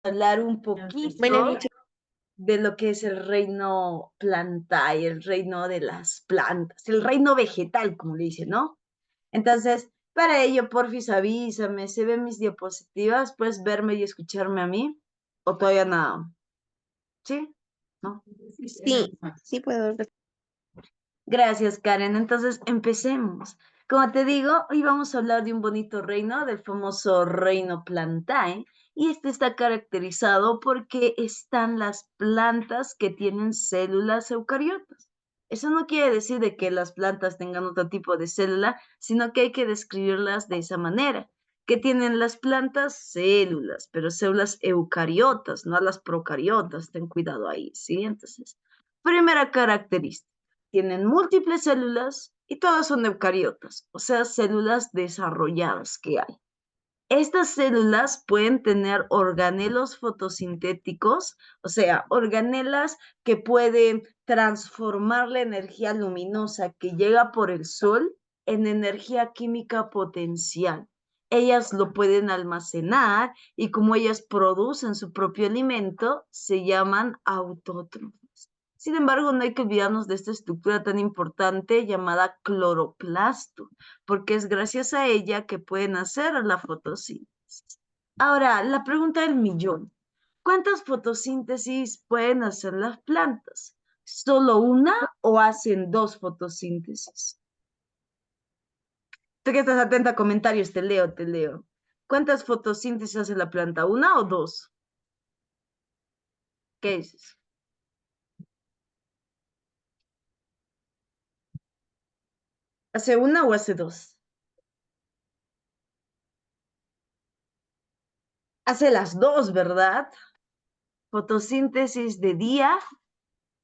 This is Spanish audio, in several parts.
Hablar un Buenas poquito noches. de lo que es el reino plantae, el reino de las plantas, el reino vegetal, como le dicen, ¿no? Entonces, para ello, porfis, avísame, ¿se ven mis diapositivas? ¿Puedes verme y escucharme a mí? ¿O todavía nada? ¿Sí? ¿No? Sí, sí puedo. Gracias, Karen. Entonces, empecemos. Como te digo, hoy vamos a hablar de un bonito reino, del famoso reino Plantae, y este está caracterizado porque están las plantas que tienen células eucariotas. Eso no quiere decir de que las plantas tengan otro tipo de célula, sino que hay que describirlas de esa manera, que tienen las plantas células, pero células eucariotas, no las procariotas, ten cuidado ahí, ¿sí? Entonces, primera característica, tienen múltiples células y todas son eucariotas, o sea, células desarrolladas que hay. Estas células pueden tener organelos fotosintéticos, o sea, organelas que pueden transformar la energía luminosa que llega por el sol en energía química potencial. Ellas lo pueden almacenar y como ellas producen su propio alimento, se llaman autótrofos. Sin embargo, no hay que olvidarnos de esta estructura tan importante llamada cloroplasto, porque es gracias a ella que pueden hacer la fotosíntesis. Ahora, la pregunta del millón. ¿Cuántas fotosíntesis pueden hacer las plantas? ¿Solo una o hacen dos fotosíntesis? Tú que estás atenta a comentarios, te leo, te leo. ¿Cuántas fotosíntesis hace la planta? ¿Una o dos? ¿Qué dices? ¿Hace una o hace dos? Hace las dos, ¿verdad? Fotosíntesis de día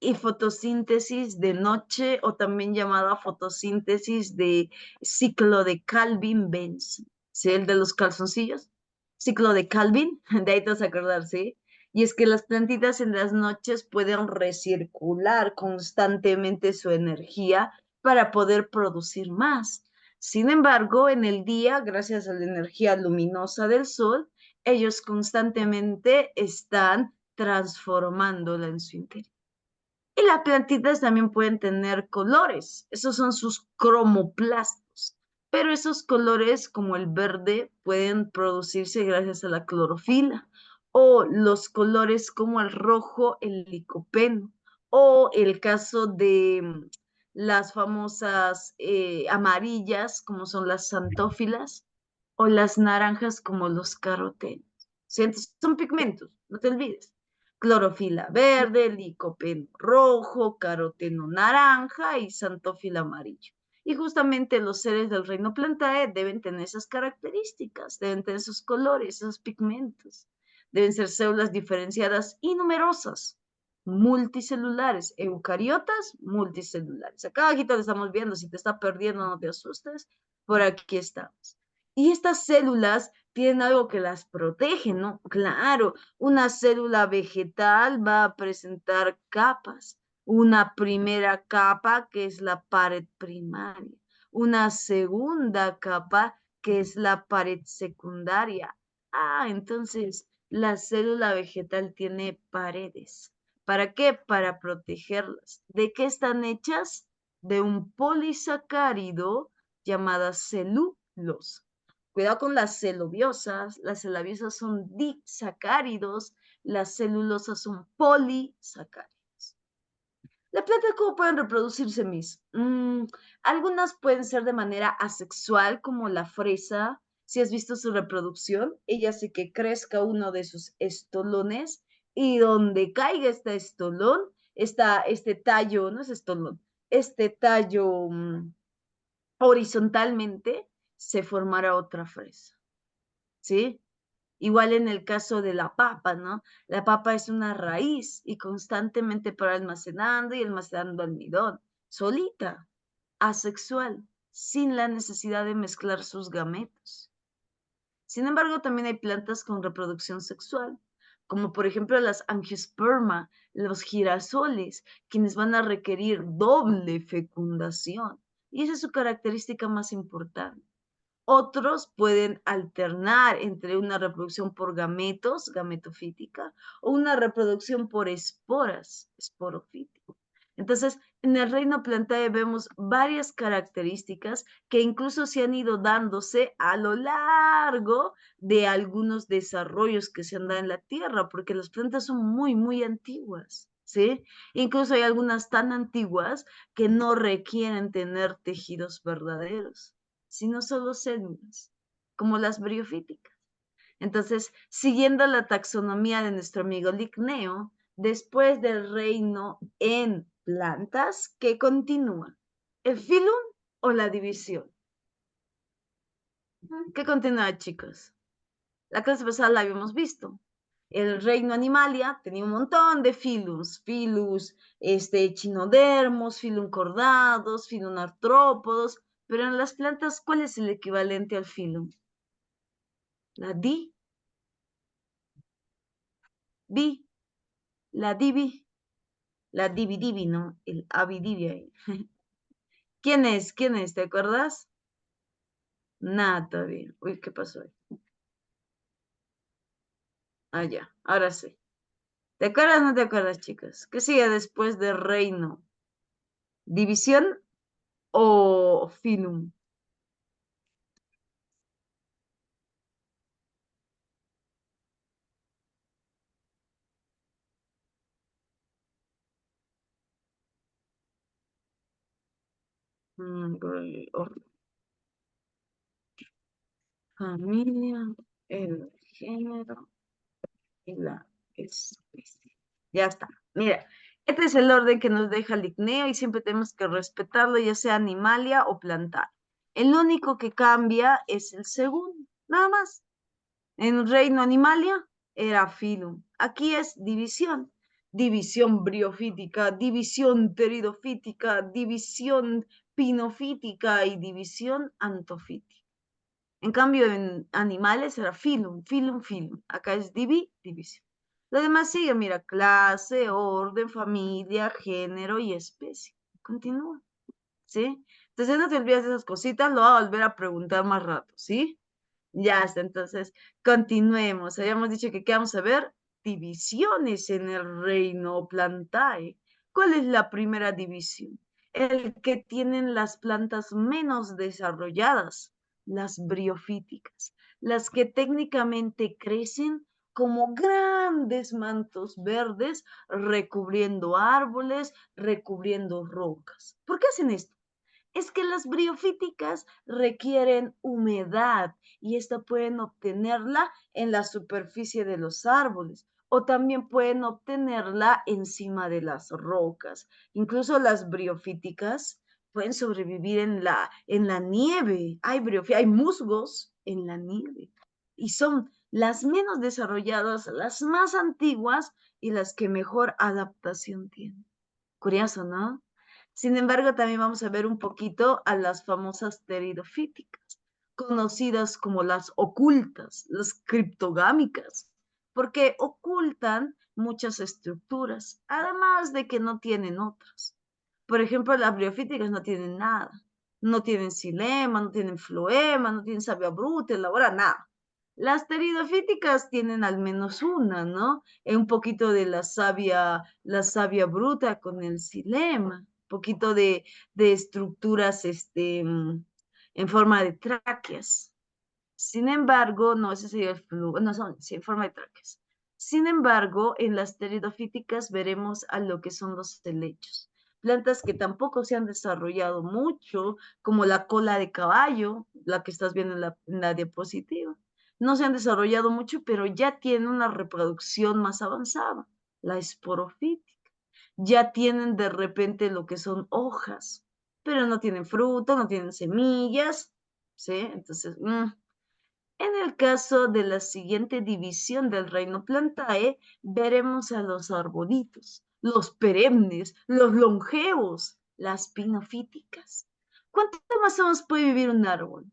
y fotosíntesis de noche o también llamada fotosíntesis de ciclo de Calvin-Benson. ¿Sí? El de los calzoncillos. Ciclo de Calvin, de ahí te vas a acordar, ¿sí? Y es que las plantitas en las noches pueden recircular constantemente su energía para poder producir más. Sin embargo, en el día, gracias a la energía luminosa del sol, ellos constantemente están transformándola en su interior. Y las plantitas también pueden tener colores, esos son sus cromoplastos, pero esos colores como el verde pueden producirse gracias a la clorofila, o los colores como el rojo, el licopeno, o el caso de las famosas amarillas como son las xantófilas, o las naranjas como los carotenos. ¿Sí? Entonces, son pigmentos, no te olvides. Clorofila verde, licopeno rojo, caroteno naranja y xantófila amarillo. Y justamente los seres del reino Plantae deben tener esas características, deben tener esos colores, esos pigmentos. Deben ser células diferenciadas y numerosas, multicelulares, eucariotas multicelulares. Acá aquí te lo estamos viendo, si te está perdiendo no te asustes, por aquí estamos. Y estas células tienen algo que las protege, ¿no? Claro, una célula vegetal va a presentar capas. Una primera capa que es la pared primaria, una segunda capa que es la pared secundaria. Ah, entonces la célula vegetal tiene paredes. ¿Para qué? Para protegerlas. ¿De qué están hechas? De un polisacárido llamada celulosa. Cuidado con las celubiosas son disacáridos, las celulosas son polisacáridos. ¿Las plantas cómo pueden reproducirse, Miss? Algunas pueden ser de manera asexual, como la fresa. Si has visto su reproducción, ella hace que crezca uno de sus estolones y donde caiga este estolón, este tallo, no es estolón, este tallo horizontalmente, se formará otra fresa, ¿sí? Igual en el caso de la papa, ¿no? La papa es una raíz y constantemente para almacenando y almacenando almidón, solita, asexual, sin la necesidad de mezclar sus gametos. Sin embargo, también hay plantas con reproducción sexual, como por ejemplo las angiosperma, los girasoles, quienes van a requerir doble fecundación. Y esa es su característica más importante. Otros pueden alternar entre una reproducción por gametos, gametofítica, o una reproducción por esporas, esporofítica. Entonces, en el reino Plantae vemos varias características que incluso se han ido dándose a lo largo de algunos desarrollos que se han dado en la Tierra, porque las plantas son muy, muy antiguas, ¿sí? Incluso hay algunas tan antiguas que no requieren tener tejidos verdaderos, sino solo células, como las briofíticas. Entonces, siguiendo la taxonomía de nuestro amigo Ligneo, después del reino en plantas, ¿qué continúa? ¿El filum o la división? ¿Qué continúa, chicos? La clase pasada la habíamos visto. El reino Animalia tenía un montón de filums, filus, chinodermos, filum cordados, filum artrópodos, pero en las plantas, ¿cuál es el equivalente al filum? La bi, la divi, la divi, ¿no? El abidivi ahí. ¿Quién es? ¿Quién es? ¿Te acuerdas? Nada todavía. Uy, ¿qué pasó ahí? Ah, ya, ahora sí. ¿Te acuerdas o no te acuerdas, chicos? ¿Qué sigue después de reino? ¿División o filum? Orden. Familia, el género y la especie. Ya está. Mira, este es el orden que nos deja Linneo y siempre tenemos que respetarlo, ya sea animalia o plantar. El único que cambia es el segundo, nada más. En reino animalia era filum. Aquí es división. División briofítica, división pteridofítica, división pinofítica y división antofítica. En cambio, en animales era filum, filum, filum. Acá es división. Lo demás sigue, mira, clase, orden, familia, género y especie. Continúa, ¿sí? Entonces no te olvides de esas cositas, lo voy a volver a preguntar más rato, ¿sí? Ya está, entonces continuemos. Habíamos dicho que vamos a ver divisiones en el reino Plantae. ¿Cuál es la primera división? El que tienen las plantas menos desarrolladas, las briofíticas, las que técnicamente crecen como grandes mantos verdes recubriendo árboles, recubriendo rocas. ¿Por qué hacen esto? Es que las briofíticas requieren humedad y esta pueden obtenerla en la superficie de los árboles o también pueden obtenerla encima de las rocas. Incluso las briofíticas pueden sobrevivir en la nieve. Hay musgos en la nieve y son las menos desarrolladas, las más antiguas y las que mejor adaptación tienen. Curioso, ¿no? Sin embargo, también vamos a ver un poquito a las famosas pteridofíticas, conocidas como las ocultas, las criptogámicas, porque ocultan muchas estructuras, además de que no tienen otras. Por ejemplo, las briofíticas no tienen nada, no tienen xilema, no tienen floema, no tienen savia bruta, elabora nada. Las pteridofíticas tienen al menos una, ¿no? Un poquito de la savia bruta con el xilema, un poquito de estructuras en forma de tráqueas. Sin embargo, no, ese sería el flujo, no son, sí, en forma de tráqueas. Sin embargo, en las pteridofíticas veremos a lo que son los helechos. Plantas que tampoco se han desarrollado mucho, como la cola de caballo, la que estás viendo en la diapositiva. No se han desarrollado mucho, pero ya tienen una reproducción más avanzada, la esporofítica. Ya tienen de repente lo que son hojas, pero no tienen fruto, no tienen semillas, ¿sí? Entonces, en el caso de la siguiente división del reino Plantae, veremos a los arbolitos, los perennes, los longevos, las pinofíticas. ¿Cuánto más o menos puede vivir un árbol?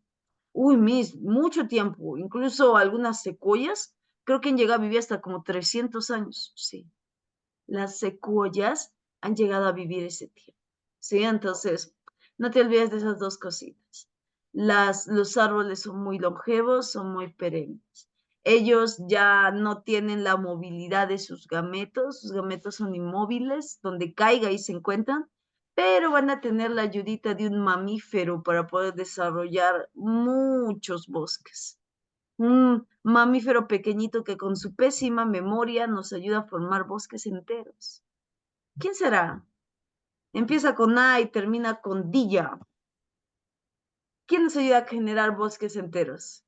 Uy, mucho tiempo. Incluso algunas secuoyas, creo que han llegado a vivir hasta como 300 años. Sí, las secuoyas han llegado a vivir ese tiempo. Sí, entonces, no te olvides de esas dos cositas. Los árboles son muy longevos, son muy perennes. Ellos ya no tienen la movilidad de sus gametos son inmóviles, donde caiga y se encuentran, pero van a tener la ayudita de un mamífero para poder desarrollar muchos bosques. Un mamífero pequeñito que con su pésima memoria nos ayuda a formar bosques enteros. ¿Quién será? Empieza con A y termina con Dilla. ¿Quién nos ayuda a generar bosques enteros?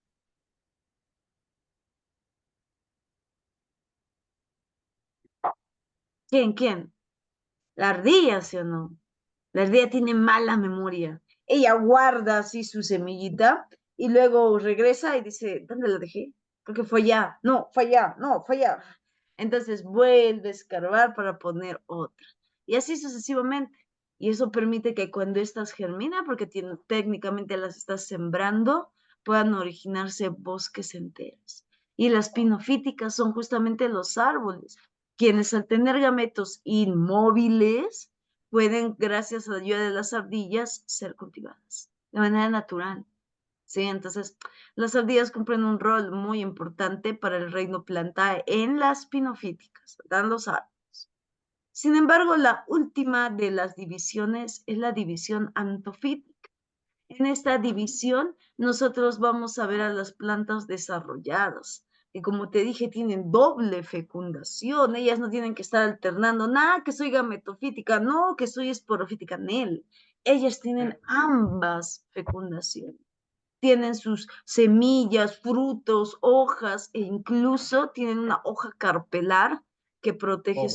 ¿Quién? La ardilla, ¿sí o no? La ardilla tiene mala memoria. Ella guarda así su semillita y luego regresa y dice, ¿dónde la dejé? Creo que fue allá. No, fue allá. No, fue allá. Entonces vuelve a escarbar para poner otra. Y así sucesivamente. Y eso permite que cuando estas germinan, porque técnicamente las estás sembrando, puedan originarse bosques enteros. Y las pinofíticas son justamente los árboles, quienes al tener gametos inmóviles, pueden, gracias a la ayuda de las ardillas, ser cultivadas de manera natural. ¿Sí? Entonces, las ardillas cumplen un rol muy importante para el reino Plantae en las pinofíticas, dan los árboles. Sin embargo, la última de las divisiones es la división antofítica. En esta división, nosotros vamos a ver a las plantas desarrolladas, que como te dije, tienen doble fecundación. Ellas no tienen que estar alternando, nada, que soy gametofítica, no, que soy esporofítica, Nel. Ellas tienen ambas fecundaciones. Tienen sus semillas, frutos, hojas e incluso tienen una hoja carpelar que protege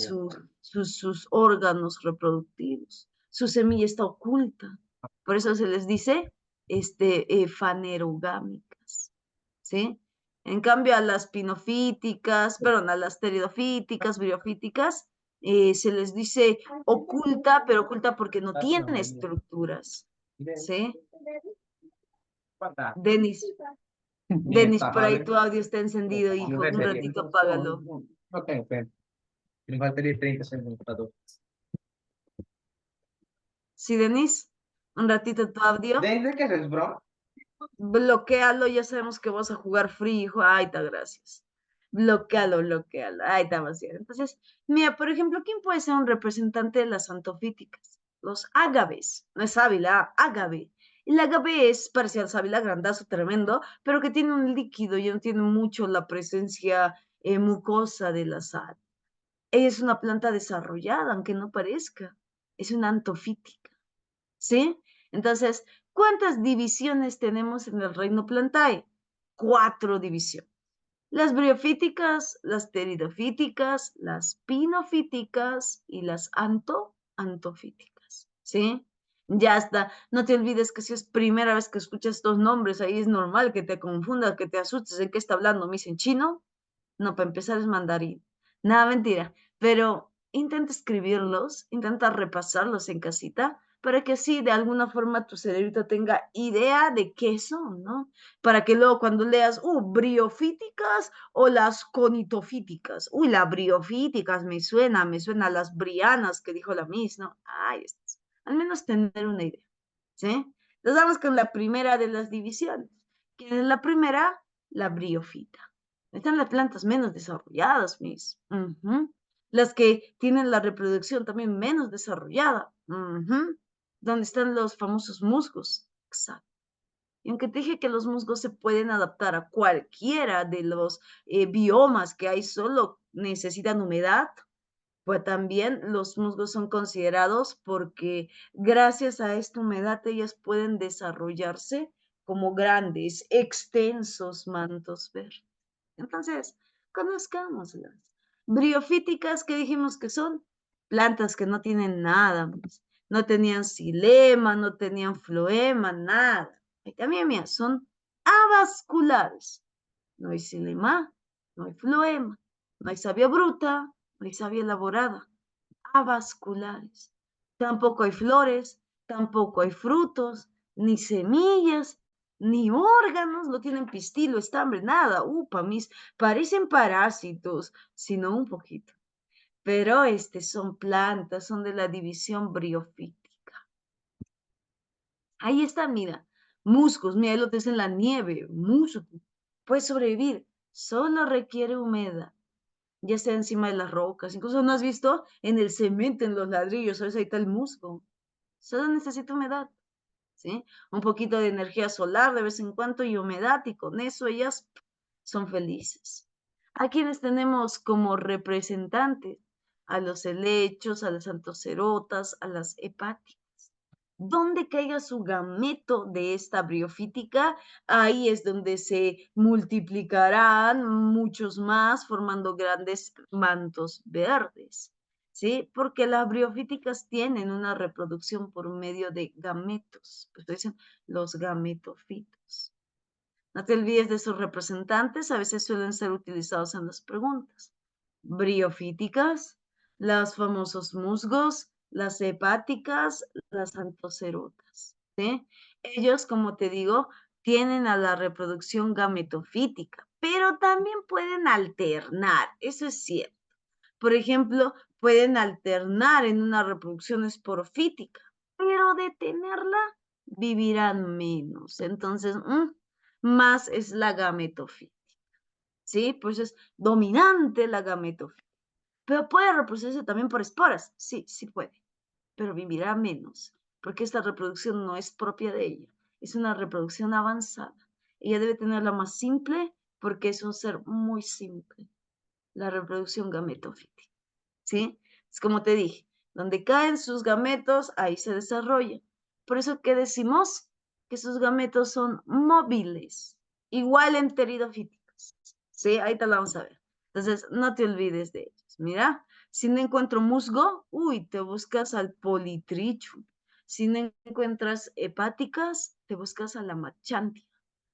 sus órganos reproductivos. Su semilla está oculta. Por eso se les dice fanerogámicas. ¿Sí? En cambio, a las pinofíticas, perdón, a las pteridofíticas, briofíticas, se les dice oculta, pero oculta porque no tiene estructuras. ¿Sí? Denis, Denis, por ahí tu audio está encendido, hijo. Un ratito apágalo. Ok, ok. Me faltaría 30 segundos. ¿Sí, Denis? Un ratito tu audio. ¿De qué es, bro? Bloquealo, ya sabemos que vas a jugar free, hijo. Ay, está, gracias. Bloquealo. Ay, está vacío. Entonces, mira, por ejemplo, ¿quién puede ser un representante de las antofíticas? Los ágaves. No es sábila, ágave. El ágave es parecido al sábila, grandazo, tremendo, pero que tiene un líquido y no tiene mucho la presencia mucosa de la sal. Ella es una planta desarrollada, aunque no parezca. Es una antofítica. ¿Sí? Entonces, ¿cuántas divisiones tenemos en el reino Plantae? 4 divisiones. Las briofíticas, las pteridofíticas, las pinofíticas y las antofíticas. ¿Sí? Ya está. No te olvides que si es primera vez que escuchas estos nombres, ahí es normal que te confundas, que te asustes. ¿En qué está hablando? ¿Me dicen chino? No, para empezar es mandarín. Nada, mentira. Pero intenta escribirlos, intenta repasarlos en casita, para que así de alguna forma tu cerebrito tenga idea de qué son, ¿no? Para que luego cuando leas, briofíticas o las conitofíticas. Uy, las briofíticas me suena a las brianas que dijo la Miss, ¿no? Ay, al menos tener una idea, ¿sí? Nos vamos con la primera de las divisiones. ¿Quién es la primera? La briofita. Están las plantas menos desarrolladas, mis. Las que tienen la reproducción también menos desarrollada. Donde están los famosos musgos. Exacto. Y aunque te dije que los musgos se pueden adaptar a cualquiera de los biomas que hay, solo necesitan humedad, pues también los musgos son considerados porque gracias a esta humedad ellas pueden desarrollarse como grandes, extensos mantos verdes. Entonces, conozcámoslas. Briofíticas, que dijimos que son plantas que no tienen nada, pues. No tenían xilema, no tenían floema, nada. Y también, mira, son avasculares. No hay xilema, no hay floema, no hay savia bruta, no hay savia elaborada. Avasculares. Tampoco hay flores, tampoco hay frutos, ni semillas, ni órganos, no tienen pistilo, estambre, nada. Mis, parecen parásitos, sino un poquito. Pero son plantas, son de la división briofítica. Ahí está, mira. Musgos, mira, lo en la nieve, musgo. Puede sobrevivir, solo requiere humedad, ya sea encima de las rocas, incluso no has visto en el cemento, en los ladrillos, ¿sabes? Ahí está el musgo. Solo necesita humedad, ¿sí? Un poquito de energía solar de vez en cuando y humedad, y con eso ellas son felices. A quienes tenemos como representantes, a los helechos, a las antocerotas, a las hepáticas. Donde caiga su gameto de esta briofítica, ahí es donde se multiplicarán muchos más, formando grandes mantos verdes, ¿sí? Porque las briofíticas tienen una reproducción por medio de gametos, pues dicen los gametofitos. No te olvides de sus representantes, a veces suelen ser utilizados en las preguntas. Briofíticas, los famosos musgos, las hepáticas, las antocerotas, ¿sí? Ellos, como te digo, tienen a la reproducción gametofítica, pero también pueden alternar, eso es cierto. Por ejemplo, pueden alternar en una reproducción esporofítica, pero de tenerla vivirán menos. Entonces, más es la gametofítica, ¿sí? Pues es dominante la gametofítica. Pero puede reproducirse también por esporas, sí, sí puede, pero vivirá menos, porque esta reproducción no es propia de ella, es una reproducción avanzada. Ella debe tenerla más simple porque es un ser muy simple, la reproducción gametofítica, ¿sí? Es como te dije, donde caen sus gametos, ahí se desarrolla. Por eso que decimos que sus gametos son móviles, igual en pteridofíticos, ¿sí? Ahí te lo vamos a ver. Entonces, no te olvides de ellos. Mira, si no encuentro musgo, uy, te buscas al politrichum. Si no encuentras hepáticas, te buscas a la machantia.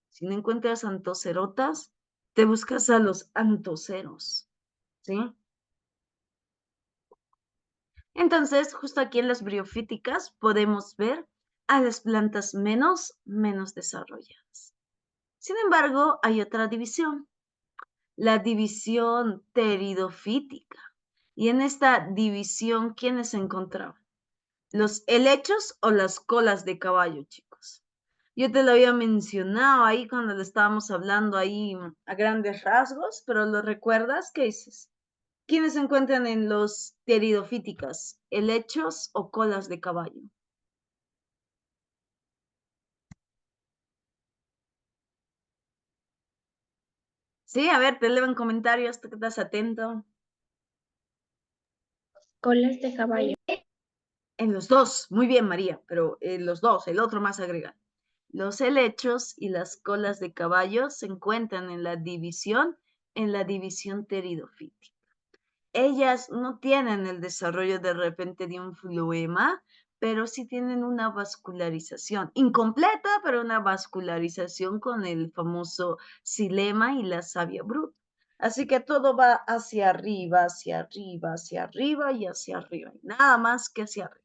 Si no encuentras antocerotas, te buscas a los antoceros, ¿sí? Entonces, justo aquí en las briofíticas podemos ver a las plantas menos desarrolladas. Sin embargo, hay otra división, la división pteridofítica. Y en esta división, ¿quiénes se encontraban? Los helechos o las colas de caballo, chicos. Yo te lo había mencionado ahí cuando le estábamos hablando ahí a grandes rasgos, pero ¿lo recuerdas? ¿Qué dices? ¿Quiénes se encuentran en los pteridofíticas? ¿Helechos o colas de caballo? Sí, a ver, te leo en comentarios, te quedas atento. Colas de caballo. En los dos, muy bien, María, pero los dos, el otro más agrega. Los helechos y las colas de caballo se encuentran en la división pteridofítica. Ellas no tienen el desarrollo de repente de un floema, pero sí tienen una vascularización, incompleta, pero una vascularización con el famoso xilema y la savia bruta. Así que todo va hacia arriba, hacia arriba, hacia arriba y hacia arriba, y nada más que hacia arriba.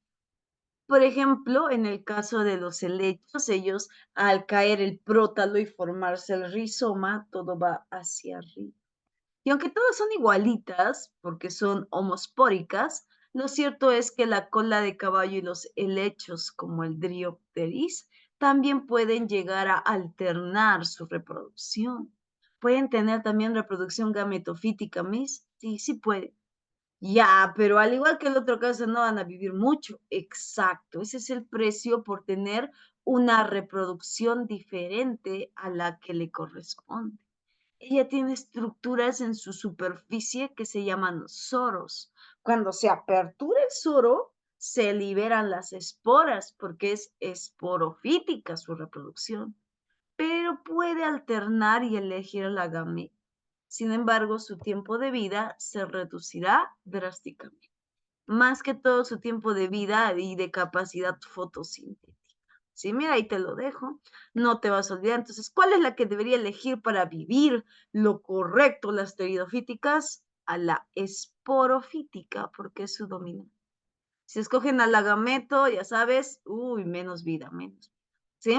Por ejemplo, en el caso de los helechos, ellos al caer el prótalo y formarse el rizoma, todo va hacia arriba. Y aunque todas son igualitas, porque son homospóricas, lo cierto es que la cola de caballo y los helechos, como el Dryopteris, también pueden llegar a alternar su reproducción. Pueden tener también reproducción gametofítica, ¿mis? Sí, sí pueden. Ya, pero al igual que el otro caso, no van a vivir mucho. Exacto, ese es el precio por tener una reproducción diferente a la que le corresponde. Ella tiene estructuras en su superficie que se llaman soros. Cuando se apertura el soro, se liberan las esporas porque es esporofítica su reproducción, pero puede alternar y elegir la gameta. Sin embargo, su tiempo de vida se reducirá drásticamente. Más que todo su tiempo de vida y de capacidad fotosintética. Sí, mira, ahí te lo dejo. No te vas a olvidar. Entonces, ¿cuál es la que debería elegir para vivir lo correcto? Las pteridofíticas a la esporofítica, porque es su dominante. Si escogen al agameto, ya sabes, menos vida, menos. ¿Sí?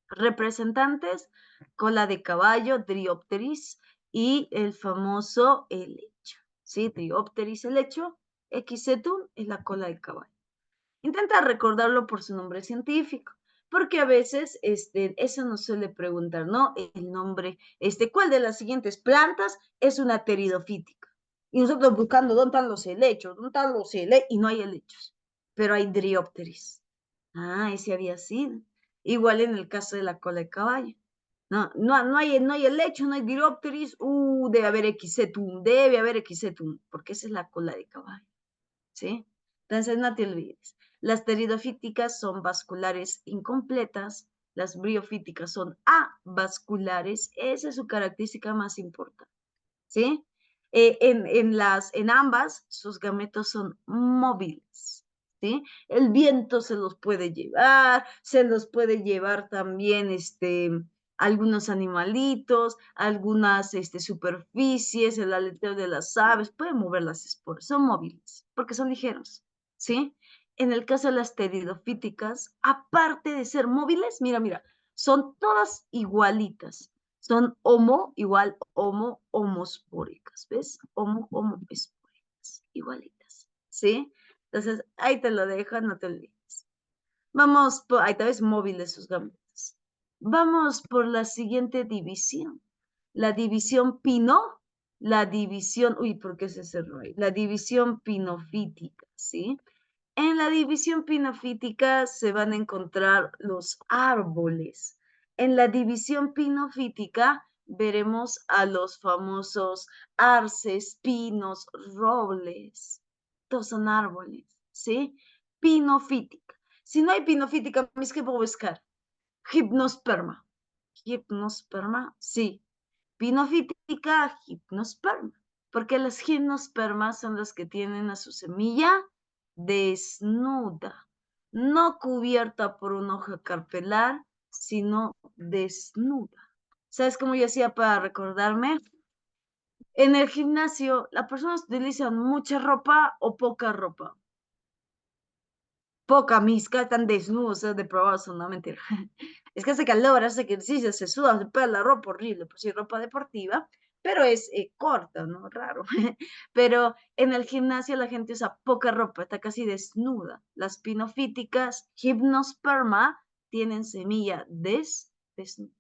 Representantes, cola de caballo, Dryopteris, y el famoso helecho. ¿Sí? Dryopteris helecho, Equisetum es la cola de caballo. Intenta recordarlo por su nombre científico, porque a veces eso nos suele preguntar, ¿no? El nombre, ¿cuál de las siguientes plantas es una pteridofítica? Y nosotros buscando dónde están los helechos, dónde están los helechos, y no hay helechos, pero hay driópteris. Ah, ese había sido. Igual en el caso de la cola de caballo. No hay helecho, no hay driópteris, debe haber equisetum, porque esa es la cola de caballo, ¿sí? Entonces no te olvides. Las pteridofíticas son vasculares incompletas, las briofíticas son avasculares, esa es su característica más importante, ¿sí? En ambas, sus gametos son móviles, ¿sí? El viento se los puede llevar también, algunos animalitos, algunas, superficies, el aleteo de las aves, pueden mover las esporas, son móviles, porque son ligeros, ¿sí? En el caso de las pteridofíticas, aparte de ser móviles, mira, son todas igualitas, son homospóricas, ¿ves? Homoespóricas, igualitas, ¿sí? Entonces, ahí te lo dejo, no te olvides. Ahí te ves móviles sus gametos. Vamos por la siguiente división. La división ¿por qué se cerró ahí? La división pinofítica, ¿sí? En la división pinofítica se van a encontrar los árboles. En la división pinofítica veremos a los famosos arces, pinos, robles. Todos son árboles, ¿sí? Pinofítica. Si no hay pinofítica, ¿qué puedo buscar? Gimnosperma. Gimnosperma, sí. Pinofítica, gimnosperma. Porque las gimnospermas son las que tienen a su semilla desnuda, no cubierta por una hoja carpelar, sino desnuda. ¿Sabes cómo yo hacía para recordarme? En el gimnasio, las personas utilizan mucha ropa o poca ropa. Poca misca, están desnudos, depravados, no mentira. Es que hace calor, hace ejercicio, se suda, se pega la ropa horrible, pues sí, ropa deportiva, pero es corta, ¿no? Raro. Pero en el gimnasio la gente usa poca ropa, está casi desnuda. Las pinofíticas, gimnosperma, tienen semilla desnuda,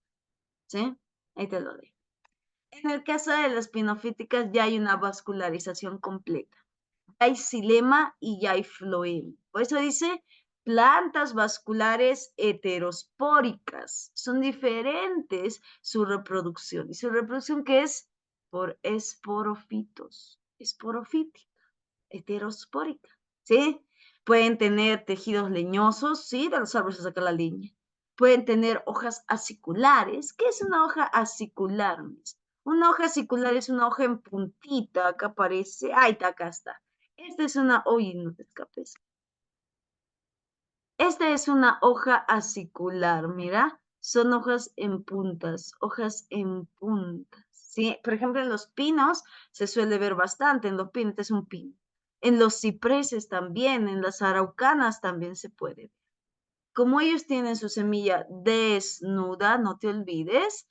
¿sí? Ahí te lo dejo. En el caso de las pinofíticas ya hay una vascularización completa. Hay xilema y ya hay floema. Por eso dice plantas vasculares heterospóricas. Son diferentes su reproducción. ¿Y su reproducción qué es? Por esporofitos. Esporofítica, heterospórica. ¿Sí? Pueden tener tejidos leñosos, ¿sí? De los árboles se saca la leña. Pueden tener hojas aciculares. ¿Qué es una hoja acicular? Una hoja acicular es una hoja en puntita. Acá aparece. Ahí está, acá está. Esta es una, oye, no te escapes. Esta es una hoja acicular, mira, son hojas en puntas, ¿sí? Por ejemplo, en los pinos se suele ver bastante, en los pinos este es un pino. En los cipreses también, en las araucanas también se puede ver. Como ellos tienen su semilla desnuda, no te olvides,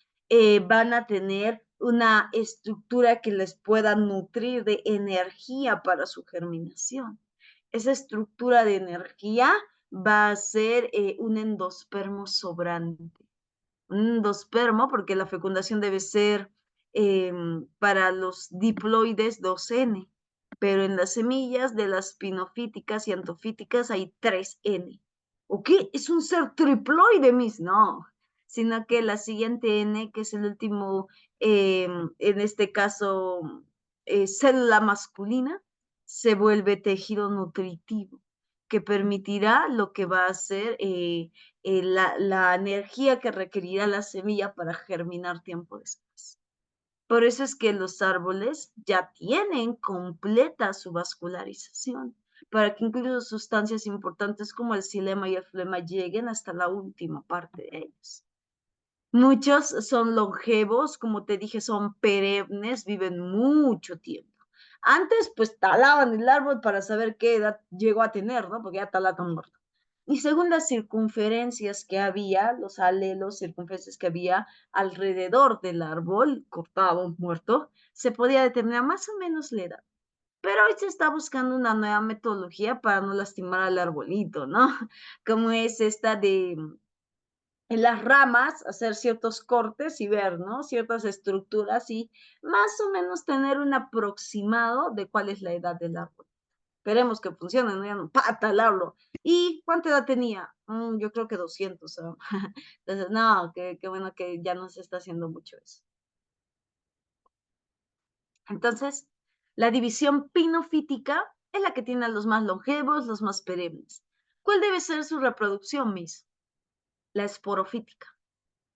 van a tener una estructura que les pueda nutrir de energía para su germinación. Esa estructura de energía va a ser un endospermo sobrante. Un endospermo, porque la fecundación debe ser para los diploides 2N, pero en las semillas de las pinofíticas y antofíticas hay 3N. ¿O qué? Es un ser triploide, mis, no, sino que la siguiente N, que es el último, en este caso, célula masculina, se vuelve tejido nutritivo, que permitirá lo que va a ser la energía que requerirá la semilla para germinar tiempo después. Por eso es que los árboles ya tienen completa su vascularización, para que incluso sustancias importantes como el xilema y el flema lleguen hasta la última parte de ellos. Muchos son longevos, como te dije, son perennes, viven mucho tiempo. Antes, pues talaban el árbol para saber qué edad llegó a tener, ¿no? Porque ya talatan muerto. Y según las circunferencias que había, los alelos, circunferencias que había alrededor del árbol cortado, muerto, se podía determinar más o menos la edad. Pero hoy se está buscando una nueva metodología para no lastimar al arbolito, ¿no? Como es esta de en las ramas, hacer ciertos cortes y ver, ¿no? Ciertas estructuras y más o menos tener un aproximado de cuál es la edad del árbol. Esperemos que funcione, ¿no? Ya no, pa, talarlo. ¿Y cuánta edad tenía? Yo creo que 200. ¿No? Entonces, no, qué bueno que ya no se está haciendo mucho eso. Entonces, la división pinofítica es la que tiene a los más longevos, los más perennes. ¿Cuál debe ser su reproducción, Miss? La esporofítica.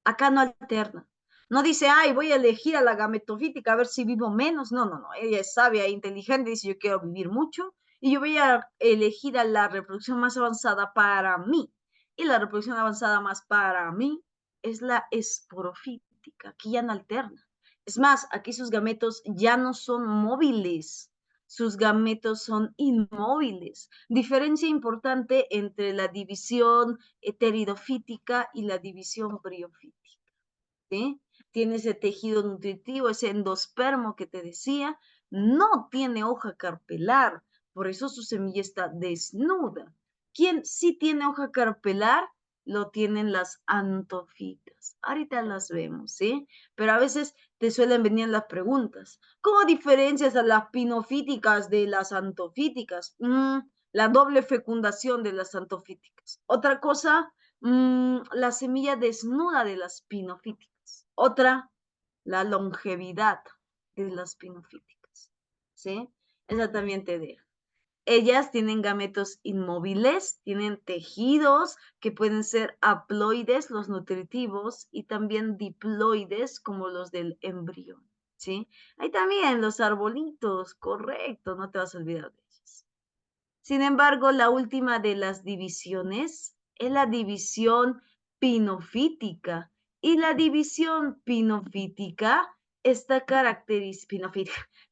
Acá no alterna. No dice, ay, voy a elegir a la gametofítica a ver si vivo menos. No, no, no. Ella es sabia e inteligente, dice, yo quiero vivir mucho y yo voy a elegir a la reproducción más avanzada para mí. Y la reproducción avanzada más para mí es la esporofítica. Aquí ya no alterna. Es más, aquí sus gametos ya no son móviles. Sus gametos son inmóviles. Diferencia importante entre la división heteridofítica y la división briofítica. ¿Sí? Tiene ese tejido nutritivo, ese endospermo que te decía, no tiene hoja carpelar, por eso su semilla está desnuda. ¿Quién sí tiene hoja carpelar? Lo tienen las antofitas. Ahorita las vemos, ¿sí? Pero a veces te suelen venir las preguntas. ¿Cómo diferencias a las pinofíticas de las antofíticas? La doble fecundación de las antofíticas. Otra cosa, la semilla desnuda de las pinofíticas. Otra, la longevidad de las pinofíticas. ¿Sí? Esa también te deja. Ellas tienen gametos inmóviles, tienen tejidos que pueden ser haploides, los nutritivos, y también diploides, como los del embrión. ¿Sí? Hay también los arbolitos, correcto, no te vas a olvidar de ellos. Sin embargo, la última de las divisiones es la división pinofítica. Y la división pinofítica está caracterizada,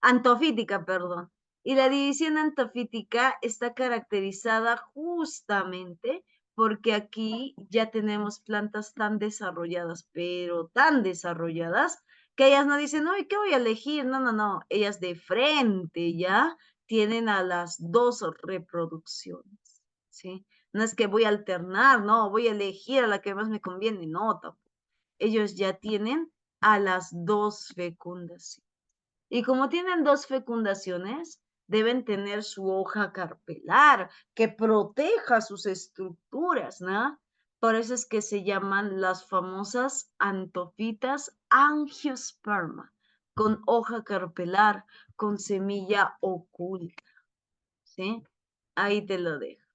antofítica, perdón. Y la división antofítica está caracterizada justamente porque aquí ya tenemos plantas tan desarrolladas, pero tan desarrolladas, que ellas no dicen, no, ¿y qué voy a elegir? No, no, no, ellas de frente ya tienen a las dos reproducciones, ¿sí? No es que voy a alternar, no, voy a elegir a la que más me conviene, no, tampoco. Ellos ya tienen a las dos fecundaciones. Y como tienen dos fecundaciones, deben tener su hoja carpelar que proteja sus estructuras, ¿no? Por eso es que se llaman las famosas antofitas angiosperma, con hoja carpelar, con semilla oculta, ¿sí? Ahí te lo dejo.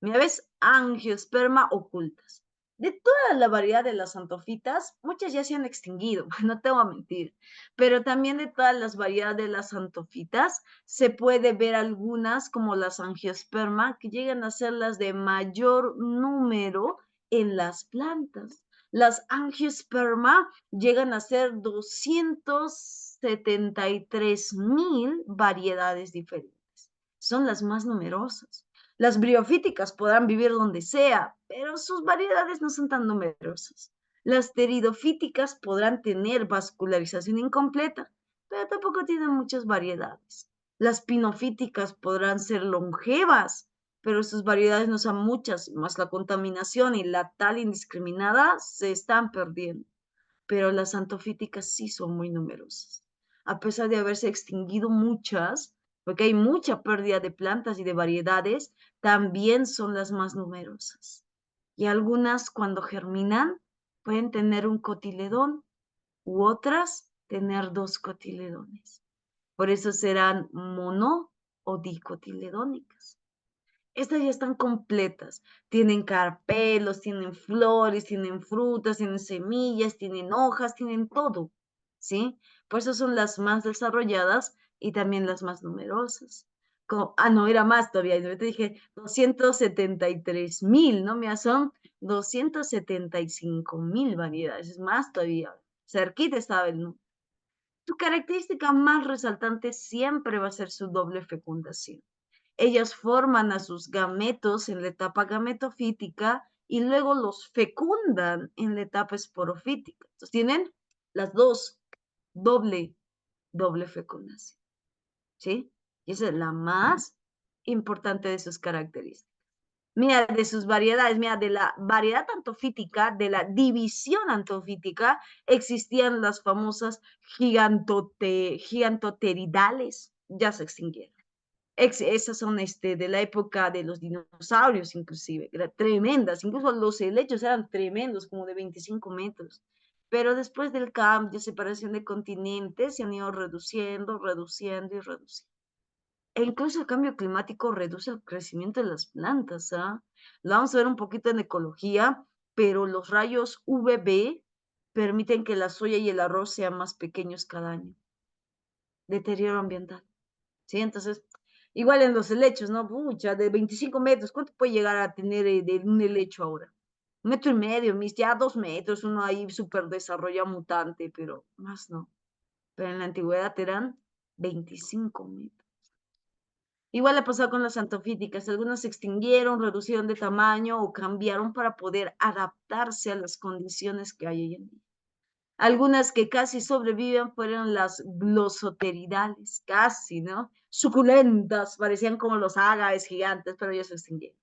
Mira, ¿ves? Angiosperma ocultas. De toda la variedad de las antofitas, muchas ya se han extinguido, no te voy a mentir, pero también de todas las variedades de las antofitas, se puede ver algunas como las angiosperma que llegan a ser las de mayor número en las plantas. Las angiosperma llegan a ser 273,000 variedades diferentes. Son las más numerosas. Las briofíticas podrán vivir donde sea, pero sus variedades no son tan numerosas. Las pteridofíticas podrán tener vascularización incompleta, pero tampoco tienen muchas variedades. Las pinofíticas podrán ser longevas, pero sus variedades no son muchas, más la contaminación y la tal indiscriminada se están perdiendo. Pero las antofíticas sí son muy numerosas. A pesar de haberse extinguido muchas, porque hay mucha pérdida de plantas y de variedades, también son las más numerosas. Y algunas cuando germinan pueden tener un cotiledón u otras tener dos cotiledones. Por eso serán mono o dicotiledónicas. Estas ya están completas. Tienen carpelos, tienen flores, tienen frutas, tienen semillas, tienen hojas, tienen todo. ¿Sí? Por eso son las más desarrolladas y también las más numerosas. No, era más todavía. Yo te dije 273,000, ¿no? Mira, son 275,000 variedades. Es más todavía. Cerquita estaba el número. Su característica más resaltante siempre va a ser su doble fecundación. Ellas forman a sus gametos en la etapa gametofítica y luego los fecundan en la etapa esporofítica. Entonces tienen las dos, doble fecundación, ¿sí? Y esa es la más importante de sus características. Mira, de sus variedades, mira, de la variedad antofítica, de la división antofítica, existían las famosas gigantoteridales, ya se extinguieron. Esas son de la época de los dinosaurios, inclusive, eran tremendas, incluso los helechos eran tremendos, como de 25 metros. Pero después del cambio, separación de continentes, se han ido reduciendo, reduciendo y reduciendo. E incluso el cambio climático reduce el crecimiento de las plantas, ¿ah? Lo vamos a ver un poquito en ecología, pero los rayos UVB permiten que la soya y el arroz sean más pequeños cada año. Deterioro ambiental, ¿sí? Entonces, igual en los helechos, ¿no? Pucha, de 25 metros, ¿cuánto puede llegar a tener de un helecho ahora? 1,5 metros, ya 2 metros, uno ahí súper desarrollado mutante, pero más no. Pero en la antigüedad eran 25 metros. Igual ha pasado con las antofíticas, algunas se extinguieron, reducieron de tamaño o cambiaron para poder adaptarse a las condiciones que hay hoy en día. Algunas que casi sobreviven fueron las glosoteridales, casi, ¿no? Suculentas, parecían como los ágaves gigantes, pero ya se extinguieron.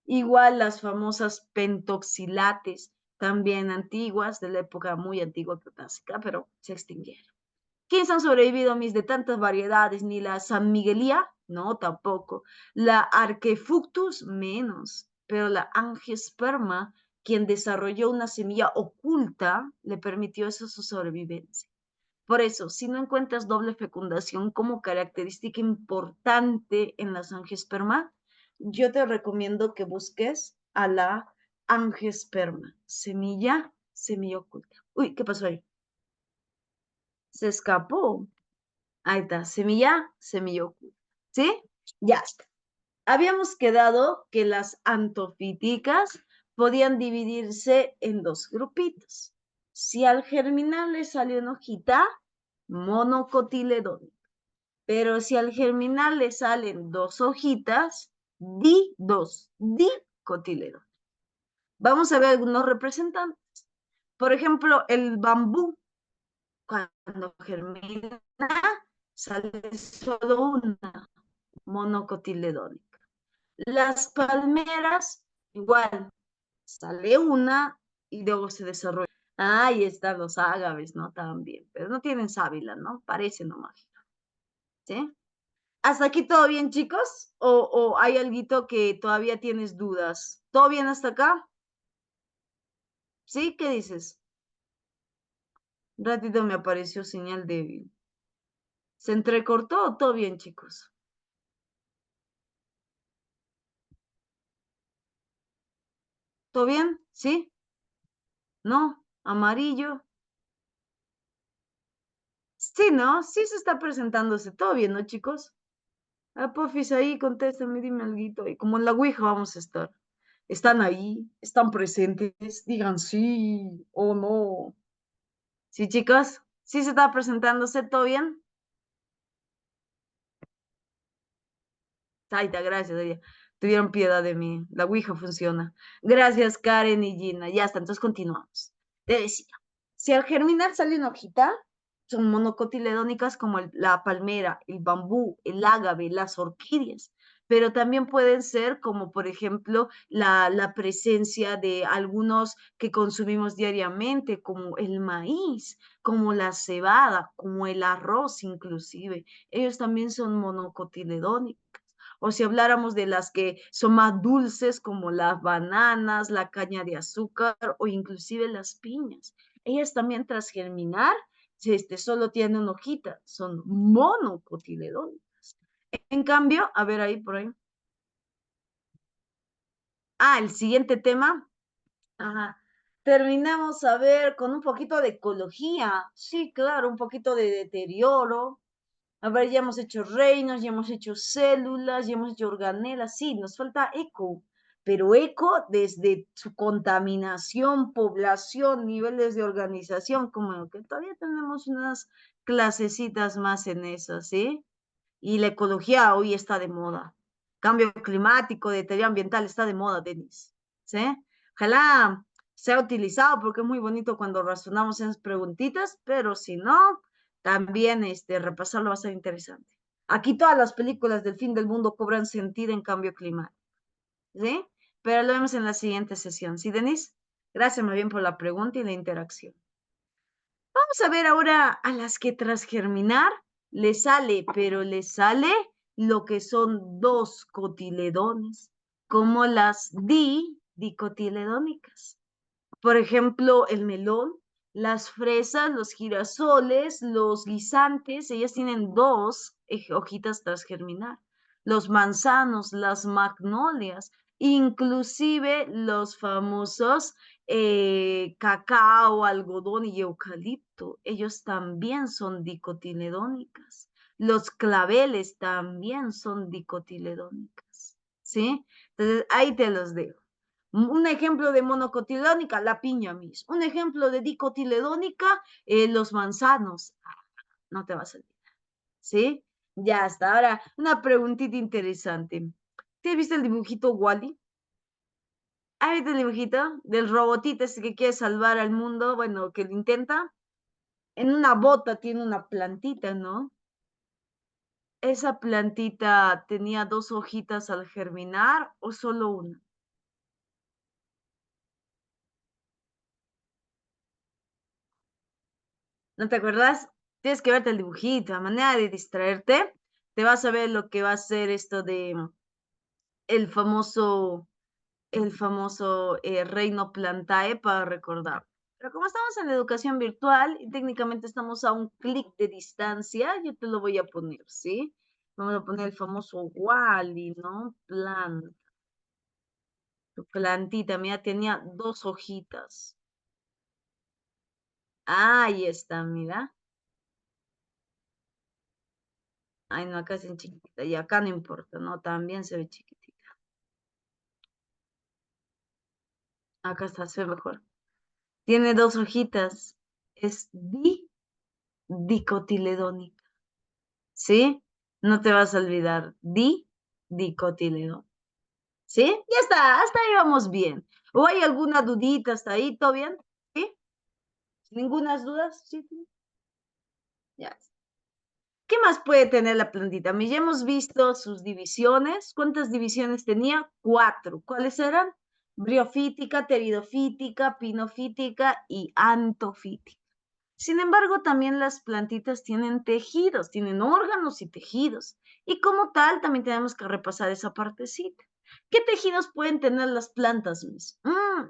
Igual las famosas pentoxilates, también antiguas, de la época muy antigua cretácica, pero se extinguieron. ¿Quiénes han sobrevivido, mis, de tantas variedades? Ni la San Miguelía, no, tampoco. La Arquefuctus, menos. Pero la Angiosperma, quien desarrolló una semilla oculta, le permitió eso su sobrevivencia. Por eso, si no encuentras doble fecundación como característica importante en las angiosperma, yo te recomiendo que busques a la angiosperma, semilla oculta. Uy, ¿qué pasó ahí? Se escapó. Ahí está, semilla oculta. ¿Sí? Ya está. Habíamos quedado que las antofíticas podían dividirse en dos grupitos. Si al germinar le salió una hojita, monocotiledónica. Pero si al germinar le salen dos hojitas, dicotiledónica. Vamos a ver algunos representantes. Por ejemplo, el bambú, cuando germina, sale solo una, monocotiledónica. Las palmeras, igual, sale una y luego se desarrolla. Ahí están los ágaves, ¿no? También, pero no tienen sábila, ¿no? Parece nomás, ¿sí? ¿Hasta aquí todo bien, chicos? ¿O hay algo que todavía tienes dudas? ¿Todo bien hasta acá? ¿Sí? ¿Qué dices? Un ratito me apareció señal débil. ¿Se entrecortó o todo bien, chicos? ¿Todo bien? ¿Sí? ¿No? ¿Amarillo? Sí, ¿no? Sí se está presentándose. ¿Todo bien, no, chicos? Ah, Pofis, ahí, contéstame, dime algo. Y como en la Ouija vamos a estar. ¿Están ahí? ¿Están presentes? Digan sí o no. ¿Sí, chicos? ¿Sí se está presentándose? ¿Todo bien? Taita, gracias, oye. Tuvieron piedad de mí. La Ouija funciona. Gracias, Karen y Gina. Ya está, entonces continuamos. Te decía, si al germinar sale una hojita, son monocotiledónicas como la palmera, el bambú, el ágave, las orquídeas, pero también pueden ser como, por ejemplo, la presencia de algunos que consumimos diariamente, como el maíz, como la cebada, como el arroz inclusive. Ellos también son monocotiledónicos. O si habláramos de las que son más dulces, como las bananas, la caña de azúcar o inclusive las piñas. Ellas también tras germinar, solo tienen una hojita, son monocotiledónicas. En cambio, a ver ahí por ahí. Ah, el siguiente tema. Ajá. Terminamos a ver con un poquito de ecología. Sí, claro, un poquito de deterioro. A ver, ya hemos hecho reinos, ya hemos hecho células, ya hemos hecho organelas, sí, nos falta eco, pero eco desde su contaminación, población, niveles de organización, como que todavía tenemos unas clasecitas más en eso, ¿sí? Y la ecología hoy está de moda. Cambio climático, deterioro ambiental está de moda, Denis, ¿sí? Ojalá sea utilizado porque es muy bonito cuando razonamos en esas preguntitas, pero si no, también repasarlo va a ser interesante. Aquí todas las películas del fin del mundo cobran sentido en cambio climático, ¿sí? pero lo vemos en la siguiente sesión. ¿Sí, Denise? Gracias más bien por la pregunta y la interacción. Vamos a ver ahora a las que tras germinar le sale, pero le sale lo que son dos cotiledones, como las dicotiledónicas. Por ejemplo, el melón, las fresas, los girasoles, los guisantes, ellas tienen dos hojitas tras germinar. Los manzanos, las magnolias, inclusive los famosos cacao, algodón y eucalipto, ellos también son dicotiledónicas. Los claveles también son dicotiledónicas, ¿sí? Entonces, ahí te los dejo. Un ejemplo de monocotiledónica, la piña, mis. Un ejemplo de dicotiledónica, los manzanos. No te vas a olvidar, ¿sí? Ya está. Ahora, una preguntita interesante. ¿Te has visto el dibujito Wally? ¿Has visto el dibujito del robotito ese que quiere salvar al mundo? Bueno, que lo intenta. En una bota tiene una plantita, ¿no? ¿Esa plantita tenía dos hojitas al germinar o solo una? ¿No te acuerdas? Tienes que verte el dibujito, a manera de distraerte, te vas a ver lo que va a ser esto de el famoso, reino Plantae para recordar. Pero como estamos en la educación virtual y técnicamente estamos a un clic de distancia, yo te lo voy a poner, ¿sí? Vamos a poner el famoso Wally, ¿no? Tu plantita, mira, tenía dos hojitas. Ahí está, mira. Ay, no, acá es en chiquitita y acá no importa, ¿no? También se ve chiquitita. Acá está, se ve mejor. Tiene dos hojitas. Es dicotiledónica. ¿Sí? No te vas a olvidar. Dicotiledónica. ¿Sí? Ya está, hasta ahí vamos bien. ¿O hay alguna dudita hasta ahí? ¿Todo bien? ¿Sí? ¿Ninguna dudas? Sí. Ya. ¿Qué más puede tener la plantita? Ya hemos visto sus divisiones. ¿Cuántas divisiones tenía? 4. ¿Cuáles eran? Briofítica, pteridofítica, pinofítica y antofítica. Sin embargo, también las plantitas tienen tejidos, tienen órganos y tejidos. Y como tal, también tenemos que repasar esa partecita. ¿Qué tejidos pueden tener las plantas, Miss?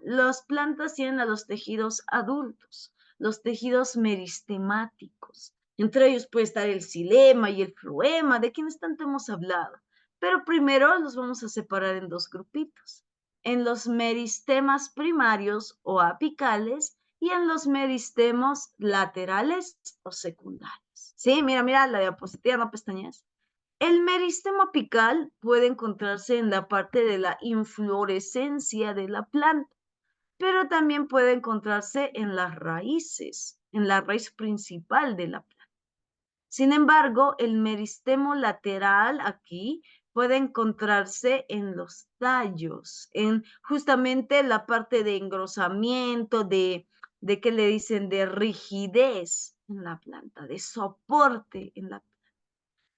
Las plantas tienen a los tejidos adultos, los tejidos meristemáticos. Entre ellos puede estar el xilema y el floema, de quienes tanto hemos hablado. Pero primero los vamos a separar en dos grupitos. En los meristemas primarios o apicales y en los meristemos laterales o secundarios. Sí, mira, la diapositiva, no pestañees. El meristemo apical puede encontrarse en la parte de la inflorescencia de la planta, pero también puede encontrarse en las raíces, en la raíz principal de la planta. Sin embargo, el meristemo lateral aquí puede encontrarse en los tallos, en justamente la parte de engrosamiento, de ¿qué le dicen? De rigidez en la planta, de soporte en la planta.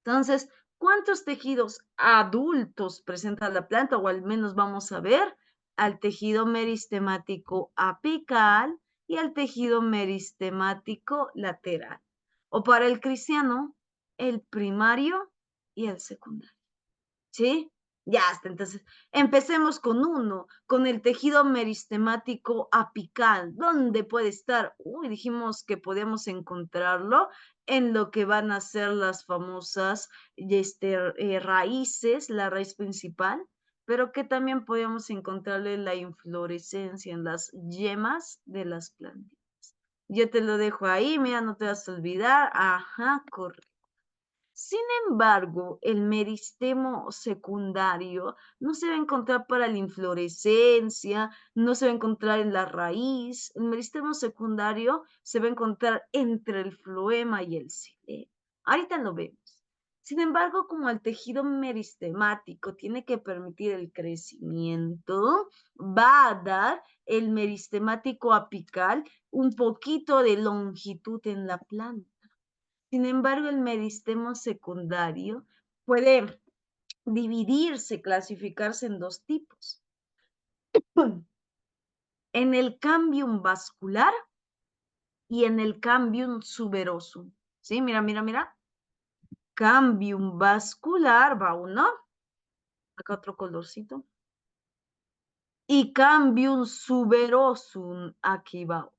Entonces, ¿cuántos tejidos adultos presenta la planta? O al menos vamos a ver al tejido meristemático apical y al tejido meristemático lateral. O para el cristiano, el primario y el secundario. ¿Sí? Ya está. Entonces, empecemos con uno, con el tejido meristemático apical. ¿Dónde puede estar? Dijimos que podemos encontrarlo en lo que van a ser las famosas raíces, la raíz principal, pero que también podemos encontrarle en la inflorescencia, en las yemas de las plantitas. Yo te lo dejo ahí, mira, no te vas a olvidar. Ajá, correcto. Sin embargo, el meristemo secundario no se va a encontrar para la inflorescencia, no se va a encontrar en la raíz. El meristemo secundario se va a encontrar entre el floema y el xilema. Ahorita lo vemos. Sin embargo, como el tejido meristemático tiene que permitir el crecimiento, va a dar el meristemático apical un poquito de longitud en la planta. Sin embargo, el meristemo secundario puede dividirse, clasificarse en dos tipos. en el cambium vascular y en el cambium suberosum. ¿Sí? Mira, mira, mira. Cambium vascular, va uno. Acá otro colorcito. Y cambium suberosum, aquí va.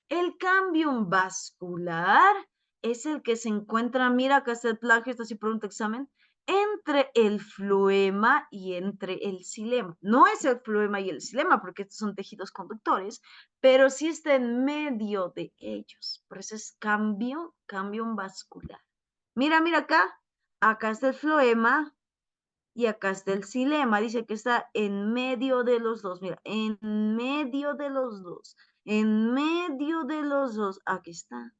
El cambium vascular es el que se encuentra, mira, acá está el plagio, esto sí pregunta examen, entre el floema y entre el xilema. No es el floema y el xilema, porque estos son tejidos conductores, pero sí está en medio de ellos. Por eso es cambium vascular. Mira, mira acá está el floema y acá está el xilema. Dice que está en medio de los dos, mira, en medio de los dos. En medio de los dos, aquí está,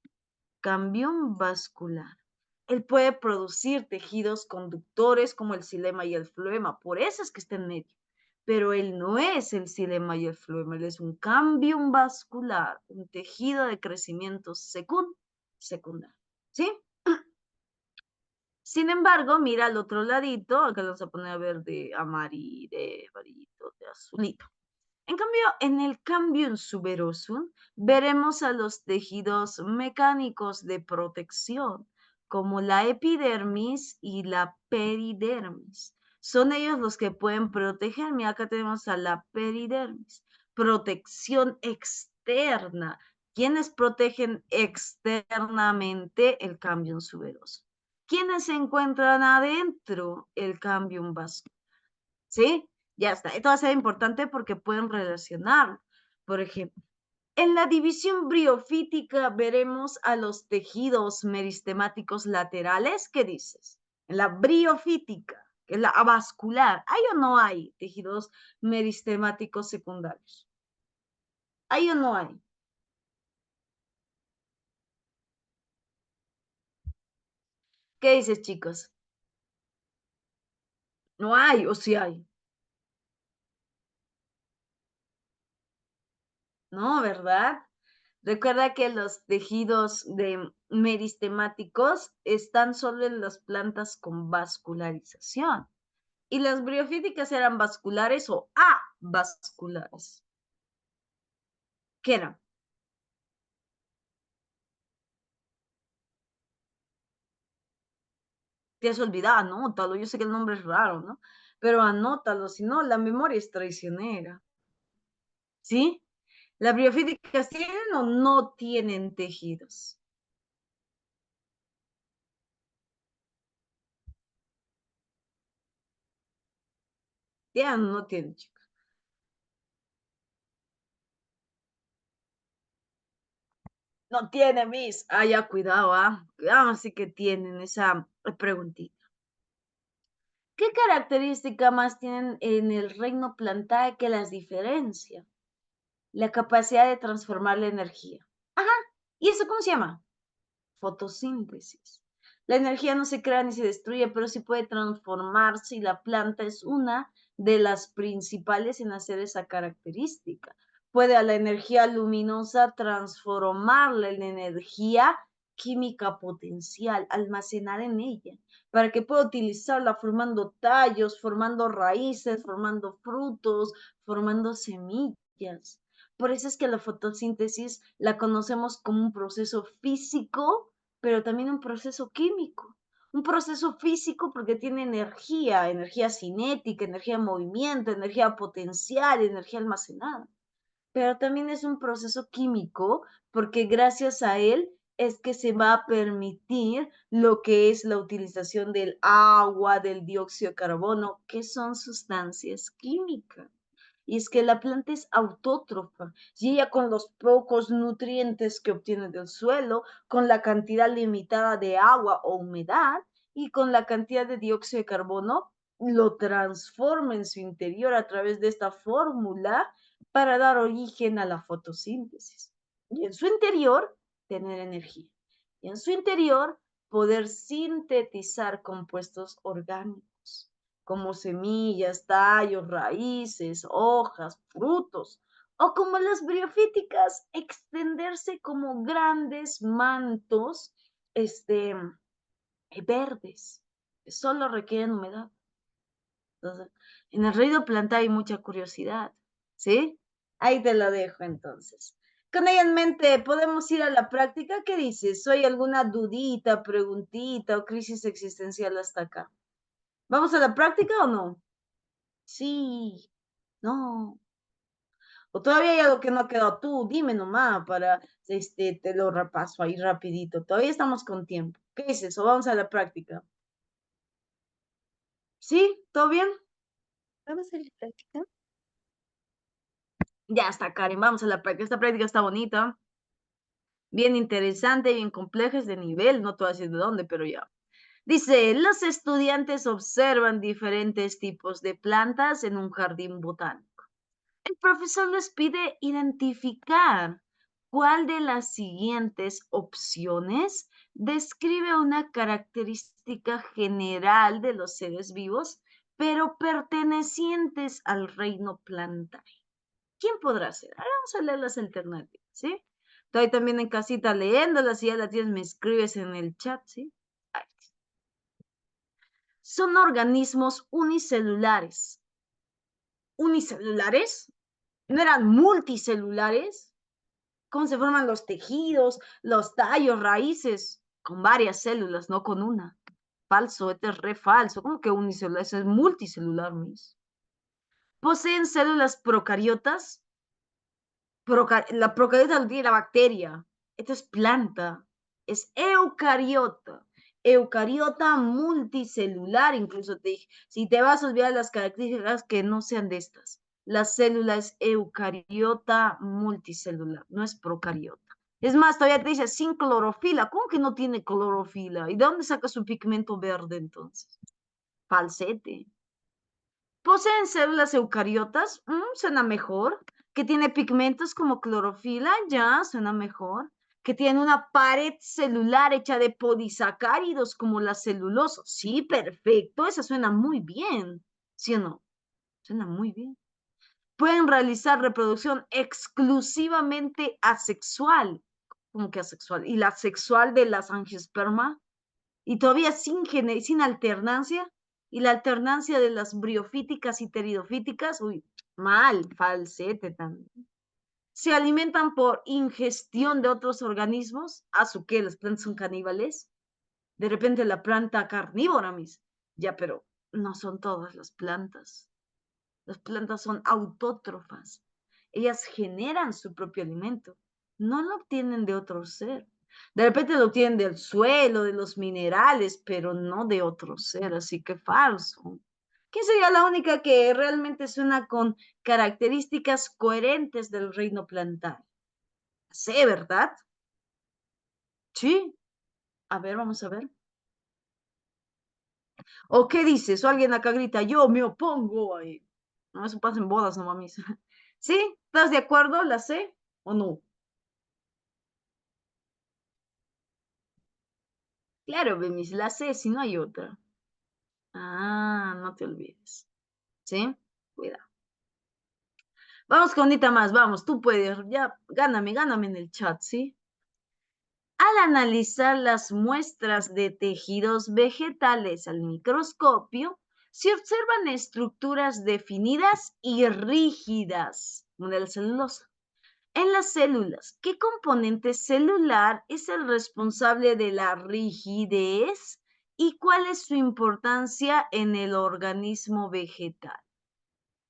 cambium vascular. Él puede producir tejidos conductores como el xilema y el floema, por eso es que está en medio. Pero él no es el xilema y el floema, él es un cambium vascular, un tejido de crecimiento secundario. ¿Sí? Sin embargo, mira al otro ladito, acá lo vamos a poner a ver de amarillo, de azulito. En cambio, en el cambium suberosum veremos a los tejidos mecánicos de protección, como la epidermis y la peridermis. Son ellos los que pueden proteger. Mira, acá tenemos a la peridermis. Protección externa. ¿Quiénes protegen externamente el cambium suberosum? ¿Quiénes se encuentran adentro? El cambium vascular. ¿Sí? Ya está. Esto va a ser importante porque pueden relacionar. Por ejemplo, en la división briofítica veremos a los tejidos meristemáticos laterales. ¿Qué dices? En la briofítica, que es la avascular, ¿hay o no hay tejidos meristemáticos secundarios? ¿Hay o no hay? ¿Qué dices, chicos? ¿No hay o sí hay? No, ¿verdad? Recuerda que los tejidos meristemáticos están solo en las plantas con vascularización. Y las briofíticas eran vasculares o avasculares. ¿Qué eran? Te has olvidado, anótalo. Yo sé que el nombre es raro, ¿no? Pero anótalo, si no, la memoria es traicionera. ¿Sí? ¿Las briofíticas tienen o no tienen tejidos? ¿Tienen o no tienen, chicos? No tiene, Miss. Ah, ya, cuidado, ah. Cuidado, sí que tienen esa preguntita. ¿Qué característica más tienen en el reino Plantae que las diferencia? La capacidad de transformar la energía. Ajá. ¿Y eso cómo se llama? Fotosíntesis. La energía no se crea ni se destruye, pero sí puede transformarse y la planta es una de las principales en hacer esa característica. Puede a la energía luminosa transformarla en energía química potencial, almacenar en ella, para que pueda utilizarla formando tallos, formando raíces, formando frutos, formando semillas. Por eso es que la fotosíntesis la conocemos como un proceso físico, pero también un proceso químico. Un proceso físico porque tiene energía, energía cinética, energía de movimiento, energía potencial, energía almacenada. Pero también es un proceso químico porque gracias a él es que se va a permitir lo que es la utilización del agua, del dióxido de carbono, que son sustancias químicas. Y es que la planta es autótrofa y ella con los pocos nutrientes que obtiene del suelo, con la cantidad limitada de agua o humedad y con la cantidad de dióxido de carbono, lo transforma en su interior a través de esta fórmula para dar origen a la fotosíntesis. Y en su interior, tener energía. Y en su interior, poder sintetizar compuestos orgánicos como semillas, tallos, raíces, hojas, frutos, o como las briofíticas, extenderse como grandes mantos verdes, que solo requieren humedad. Entonces, en el reino planta hay mucha curiosidad. ¿sí? Ahí te lo dejo entonces. Con ella en mente, podemos ir a la práctica. ¿Qué dices? ¿Soy alguna dudita, preguntita o crisis existencial hasta acá? ¿Vamos a la práctica o no? Sí, no. O todavía hay algo que no ha quedado tú, dime nomás para, te lo repaso ahí rapidito. Todavía estamos con tiempo. ¿Qué dices? ¿O vamos a la práctica? ¿Sí? ¿Todo bien? Vamos a la práctica. Ya está, Karen, vamos a la práctica. Esta práctica está bonita, bien interesante, bien compleja, es de nivel, no te voy a decir de dónde, pero ya. Dice, los estudiantes observan diferentes tipos de plantas en un jardín botánico. El profesor les pide identificar cuál de las siguientes opciones describe una característica general de los seres vivos, pero pertenecientes al reino plantario. ¿Quién podrá ser? Ahora vamos a leer las alternativas, ¿sí? Estoy también en casita leyéndolas, si ya las tienes, me escribes en el chat, ¿sí? Ahí. Son organismos unicelulares. ¿Unicelulares? ¿No eran multicelulares? ¿Cómo se forman los tejidos, los tallos, raíces? Con varias células, no con una. Falso, este es re falso. ¿Cómo que unicelular? Eso es multicelular, mis. Poseen células procariotas. La procariota lo tiene la bacteria. Esto es planta. Es eucariota. Eucariota multicelular, incluso te dije. Si te vas a olvidar las características que no sean de estas. La célula es eucariota multicelular, no es procariota. Es más, todavía te dice sin clorofila. ¿Cómo que no tiene clorofila? ¿Y de dónde saca su pigmento verde entonces? Falsete. Poseen células eucariotas, suena mejor. Que tiene pigmentos como clorofila, ya suena mejor. Que tiene una pared celular hecha de polisacáridos como la celulosa. Sí, perfecto, esa suena muy bien. ¿Sí o no? Suena muy bien. Pueden realizar reproducción exclusivamente asexual. ¿Cómo que asexual? ¿Y la sexual de las angiospermas? Y todavía sin alternancia, y la alternancia de las briofíticas y pteridofíticas, uy, mal, falsete también. Se alimentan por ingestión de otros organismos, ¿a su qué? ¿Las plantas son caníbales? De repente la planta carnívora, mis, ya, pero no son todas las plantas. Las plantas son autótrofas. Ellas generan su propio alimento, no lo obtienen de otro ser. De repente lo obtienen del suelo, de los minerales, pero no de otro ser, así que falso. ¿Quién sería la única que realmente suena con características coherentes del reino plantario? Sí, ¿verdad? Sí. A ver, vamos a ver. ¿O qué dices? O alguien acá grita, yo me opongo ahí. No, eso pasa en bodas, no mames. ¿Sí? ¿Estás de acuerdo? ¿La sé o no? Claro, Bemis, la sé, si no hay otra. Ah, no te olvides. ¿Sí? Cuida. Vamos con Nita más, vamos, tú puedes. Ya, gáname en el chat, ¿sí? Al analizar las muestras de tejidos vegetales al microscopio, se observan estructuras definidas y rígidas, como de la celulosa. En las células, ¿qué componente celular es el responsable de la rigidez y cuál es su importancia en el organismo vegetal?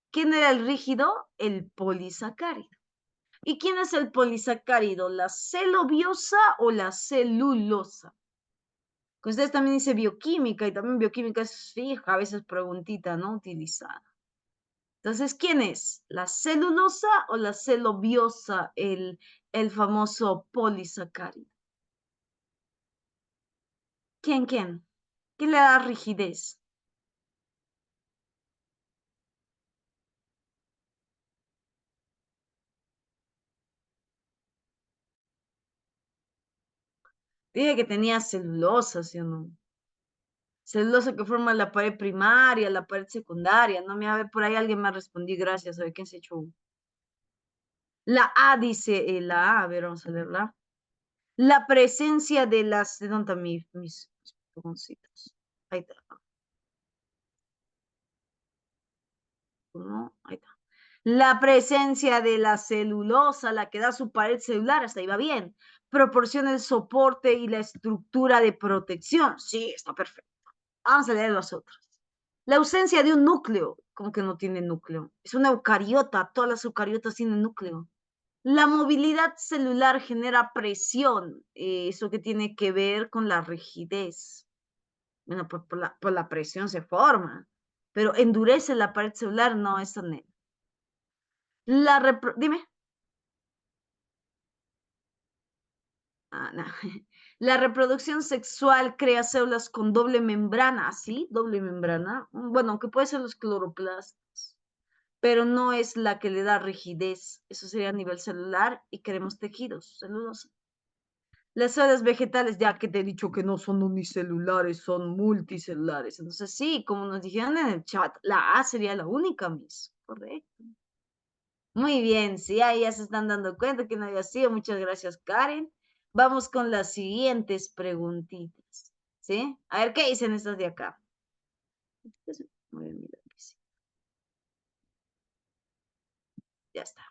¿Quién era el rígido? El polisacárido. ¿Y quién es el polisacárido? ¿La celobiosa o la celulosa? Que ustedes también dice bioquímica y también bioquímica es fija, a veces preguntita, ¿no? Utilizada. Entonces, ¿quién es? ¿La celulosa o la celobiosa, el famoso polisacárido? ¿Quién? ¿Quién le da rigidez? Dije que tenía celulosa, ¿sí o no? Celulosa que forma la pared primaria, la pared secundaria. No me a ver, por ahí alguien me ha respondido, gracias. A ver quién se echó. La A dice, la A, a ver, vamos a leerla. La presencia de las, ¿de dónde están mis plumoncitos? Ahí está. ¿No? Ahí está. La presencia de la celulosa, la que da su pared celular, hasta ahí va bien. Proporciona el soporte y la estructura de protección. Sí, está perfecto. Vamos a leer los otros. La ausencia de un núcleo, como que no tiene núcleo. Es una eucariota, todas las eucariotas tienen núcleo. La movilidad celular genera presión, eso que tiene que ver con la rigidez. Bueno, por la presión se forma, pero endurece la pared celular, no, eso no. Dime. No. La reproducción sexual crea células con doble membrana, ¿sí? Doble membrana. Bueno, aunque puede ser los cloroplastos, pero no es la que le da rigidez. Eso sería a nivel celular y queremos tejidos celulosos. Las células vegetales, ya que te he dicho que no son unicelulares, son multicelulares. Entonces, sí, como nos dijeron en el chat, la A sería la única, Miss. Correcto. Muy bien, sí, ahí ya se están dando cuenta que no había sido. Muchas gracias, Karen. Vamos con las siguientes preguntitas, ¿sí? A ver qué dicen estas de acá. Muy bien, mira, sí. Ya está.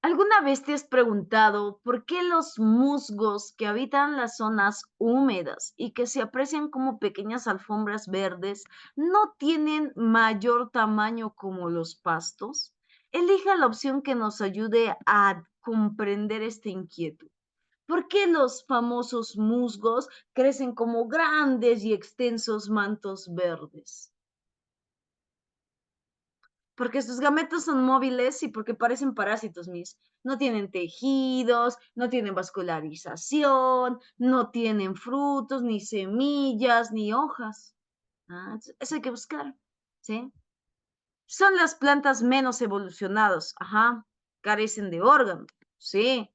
¿Alguna vez te has preguntado por qué los musgos que habitan las zonas húmedas y que se aprecian como pequeñas alfombras verdes no tienen mayor tamaño como los pastos? Elija la opción que nos ayude a comprender esta inquietud. ¿Por qué los famosos musgos crecen como grandes y extensos mantos verdes? Porque sus gametos son móviles y porque parecen parásitos, mis. No tienen tejidos, no tienen vascularización, no tienen frutos, ni semillas, ni hojas. Eso hay que buscar, ¿sí? Son las plantas menos evolucionadas, ajá, carecen de órganos, sí,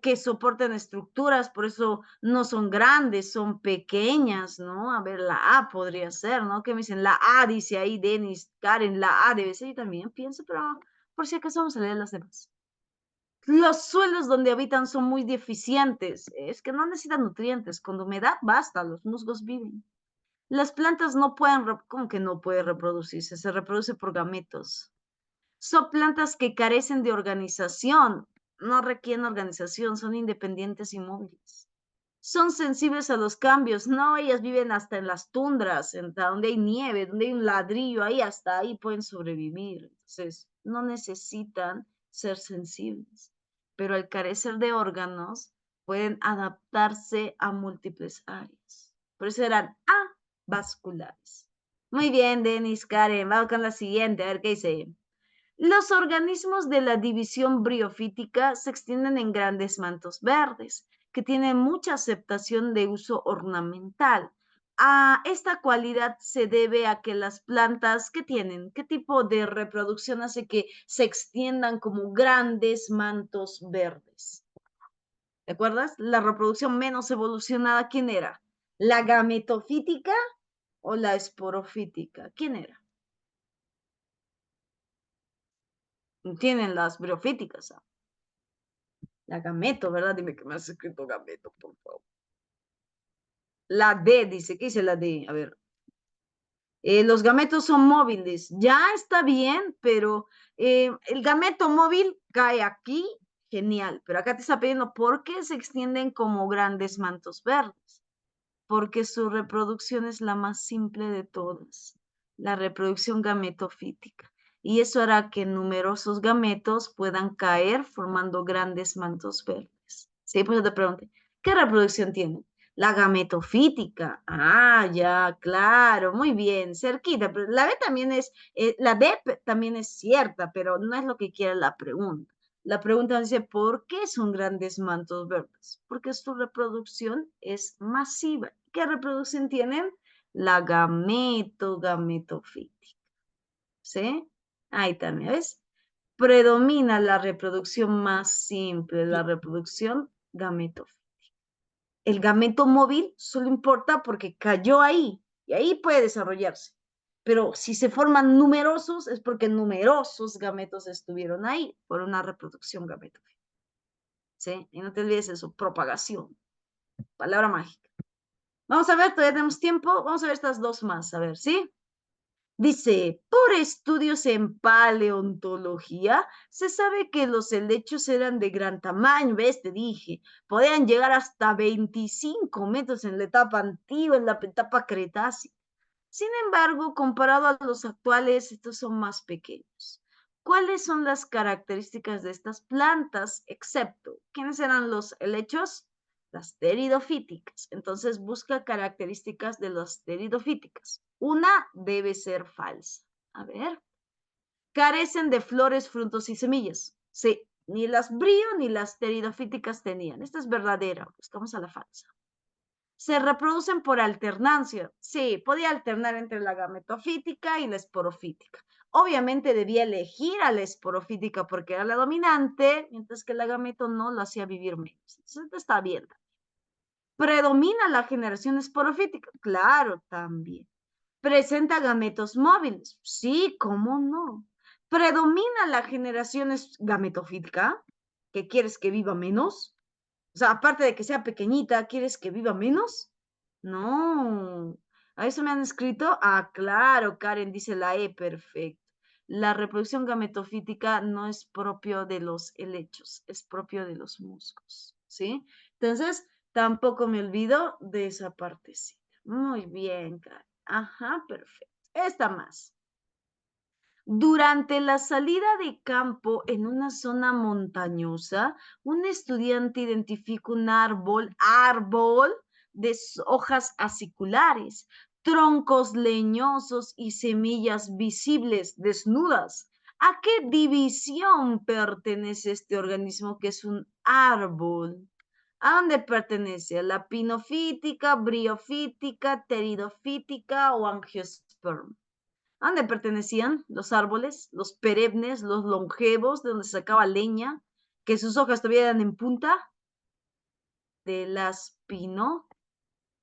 que soportan estructuras, por eso no son grandes, son pequeñas, ¿no? A ver, la A podría ser, ¿no? ¿Qué me dicen? La A dice ahí Denis, Karen, la A debe ser, yo también pienso, pero por si acaso vamos a leer las demás. Los suelos donde habitan son muy deficientes, es que no necesitan nutrientes, con humedad basta, los musgos viven. Las plantas no pueden, ¿cómo que no puede reproducirse? Se reproduce por gametos. Son plantas que carecen de organización, no requieren organización, son independientes y móviles. Son sensibles a los cambios, no, ellas viven hasta en las tundras, donde hay nieve, donde hay un ladrillo, ahí hasta ahí pueden sobrevivir. Entonces, no necesitan ser sensibles, pero al carecer de órganos, pueden adaptarse a múltiples áreas. Por eso eran avasculares. Muy bien, Denis, Karen, vamos con la siguiente, a ver qué dice. Los organismos de la división briofítica se extienden en grandes mantos verdes, que tienen mucha aceptación de uso ornamental. A esta cualidad se debe a que las plantas que tienen, ¿qué tipo de reproducción hace que se extiendan como grandes mantos verdes? ¿Te acuerdas? La reproducción menos evolucionada, ¿quién era? ¿La gametofítica o la esporofítica? ¿Quién era? Tienen las briofíticas. La gameto, ¿verdad? Dime que me has escrito gameto, por favor. La D, dice, ¿qué dice la D? A ver. Los gametos son móviles. Ya está bien, pero el gameto móvil cae aquí, genial. Pero acá te está pidiendo por qué se extienden como grandes mantos verdes. Porque su reproducción es la más simple de todas, la reproducción gametofítica. Y eso hará que numerosos gametos puedan caer formando grandes mantos verdes. Sí, pues yo te pregunté, ¿qué reproducción tiene? La gametofítica. Ya, claro, muy bien, cerquita. Pero la B también es, la D también es cierta, pero no es lo que quiere la pregunta. La pregunta dice, ¿por qué son grandes mantos verdes? Porque su reproducción es masiva. ¿Qué reproducción tienen? La gametofítica. ¿Sí? Ahí también, ¿ves? Predomina la reproducción más simple, la reproducción gametofítica. El gameto móvil solo importa porque cayó ahí y ahí puede desarrollarse. Pero si se forman numerosos es porque numerosos gametos estuvieron ahí por una reproducción gametofítica. ¿Sí? Y no te olvides eso, propagación. Palabra mágica. Vamos a ver, todavía tenemos tiempo. Vamos a ver estas dos más, a ver, ¿sí? Dice, por estudios en paleontología, se sabe que los helechos eran de gran tamaño, ¿ves? Te dije, podían llegar hasta 25 metros en la etapa antigua, en la etapa cretácica. Sin embargo, comparado a los actuales, estos son más pequeños. ¿Cuáles son las características de estas plantas? Excepto, ¿quiénes eran los helechos? Las pteridofíticas. Entonces busca características de las pteridofíticas. Una debe ser falsa. A ver. Carecen de flores, frutos y semillas. Sí, ni las brío ni las pteridofíticas tenían. Esta es verdadera. Buscamos a la falsa. Se reproducen por alternancia. Sí, podía alternar entre la gametofítica y la esporofítica. Obviamente debía elegir a la esporofítica porque era la dominante, mientras que la gameto no lo hacía vivir menos. Entonces está bien. ¿Predomina la generación esporofítica? Claro, también. ¿Presenta gametos móviles? Sí, ¿cómo no? ¿Predomina la generación gametofítica? ¿Qué quieres que viva menos? O sea, aparte de que sea pequeñita, ¿quieres que viva menos? No. ¿A eso me han escrito? Ah, claro, Karen dice la E, perfecto. La reproducción gametofítica no es propio de los helechos, es propio de los musgos, ¿sí? Entonces, tampoco me olvido de esa partecita. Muy bien, Karen. Ajá, perfecto. Esta más. Durante la salida de campo en una zona montañosa, un estudiante identifica un árbol de hojas aciculares, troncos leñosos y semillas visibles, desnudas. ¿A qué división pertenece este organismo que es un árbol? ¿A dónde pertenece? ¿A la pinofítica, briofítica, pteridofítica o angiosperma? ¿A dónde pertenecían los árboles, los perennes, los longevos, de donde se sacaba leña, que sus hojas todavía eran en punta? De las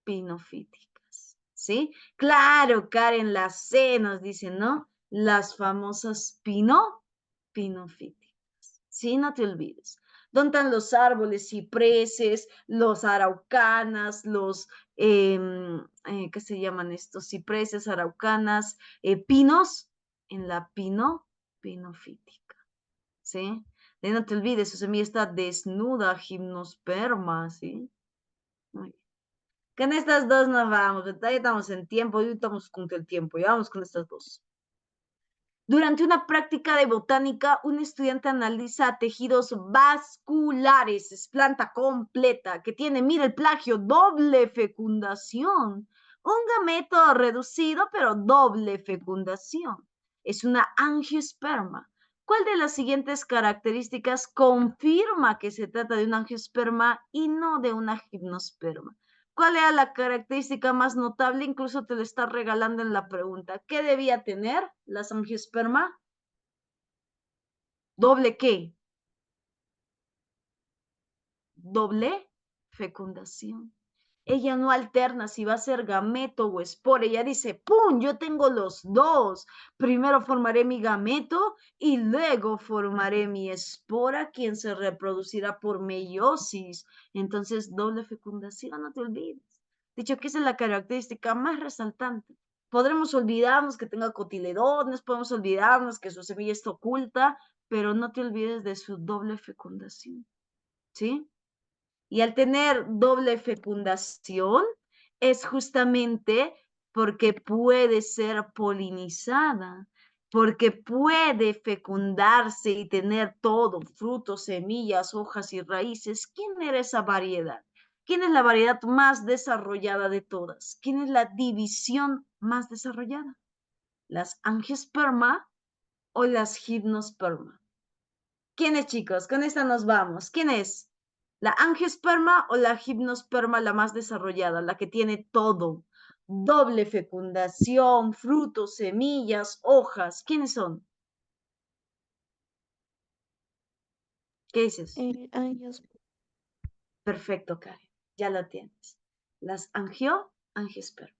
pinofíticas, ¿sí? Claro, Karen, las C nos dicen, ¿no? Las famosas pinofíticas, ¿sí? No te olvides. ¿Dónde están los árboles cipreses, los araucanas, los, ¿qué se llaman estos? Cipreses, araucanas, pinos, en la pinofítica, ¿sí? De no te olvides, su semilla está desnuda, gimnosperma, ¿sí? Muy bien. Con estas dos nos vamos, ya estamos en tiempo, y estamos con el tiempo, ya vamos con estas dos. Durante una práctica de botánica, un estudiante analiza tejidos vasculares, es planta completa, que tiene, mira el plagio, doble fecundación. Un gameto reducido, pero doble fecundación. Es una angiosperma. ¿Cuál de las siguientes características confirma que se trata de un angiosperma y no de una gimnosperma? ¿Cuál era la característica más notable? Incluso te lo está regalando en la pregunta. ¿Qué debía tener la angiosperma? ¿Doble qué? Doble fecundación. Ella no alterna si va a ser gameto o espora. Ella dice, ¡pum! Yo tengo los dos. Primero formaré mi gameto y luego formaré mi espora, quien se reproducirá por meiosis. Entonces, doble fecundación, no te olvides. Dicho que esa es la característica más resaltante. Podremos olvidarnos que tenga cotiledones, podemos olvidarnos que su semilla está oculta, pero no te olvides de su doble fecundación. ¿Sí? Y al tener doble fecundación es justamente porque puede ser polinizada, porque puede fecundarse y tener todo, frutos, semillas, hojas y raíces. ¿Quién era esa variedad? ¿Quién es la variedad más desarrollada de todas? ¿Quién es la división más desarrollada? ¿Las angiosperma o las gimnosperma? ¿Quién es, chicos? Con esta nos vamos. ¿Quién es? ¿La angiosperma o la gimnosperma, la más desarrollada, la que tiene todo? Doble fecundación, frutos, semillas, hojas. ¿Quiénes son? ¿Qué dices? Angios. Perfecto, Karen. Ya lo tienes. Las angiosperma.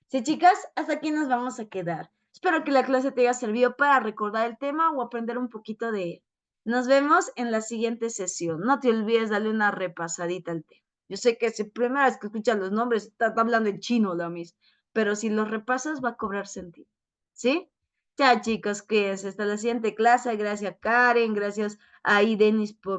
Sí, chicas, hasta aquí nos vamos a quedar. Espero que la clase te haya servido para recordar el tema o aprender un poquito de él. Nos vemos en la siguiente sesión. No te olvides darle una repasadita al tema. Yo sé que si primera vez que escuchas los nombres, está hablando en chino la misma, pero si los repasas va a cobrar sentido. ¿sí? Chao, chicos, cuídense. Hasta la siguiente clase. Gracias, Karen. Gracias a Denis por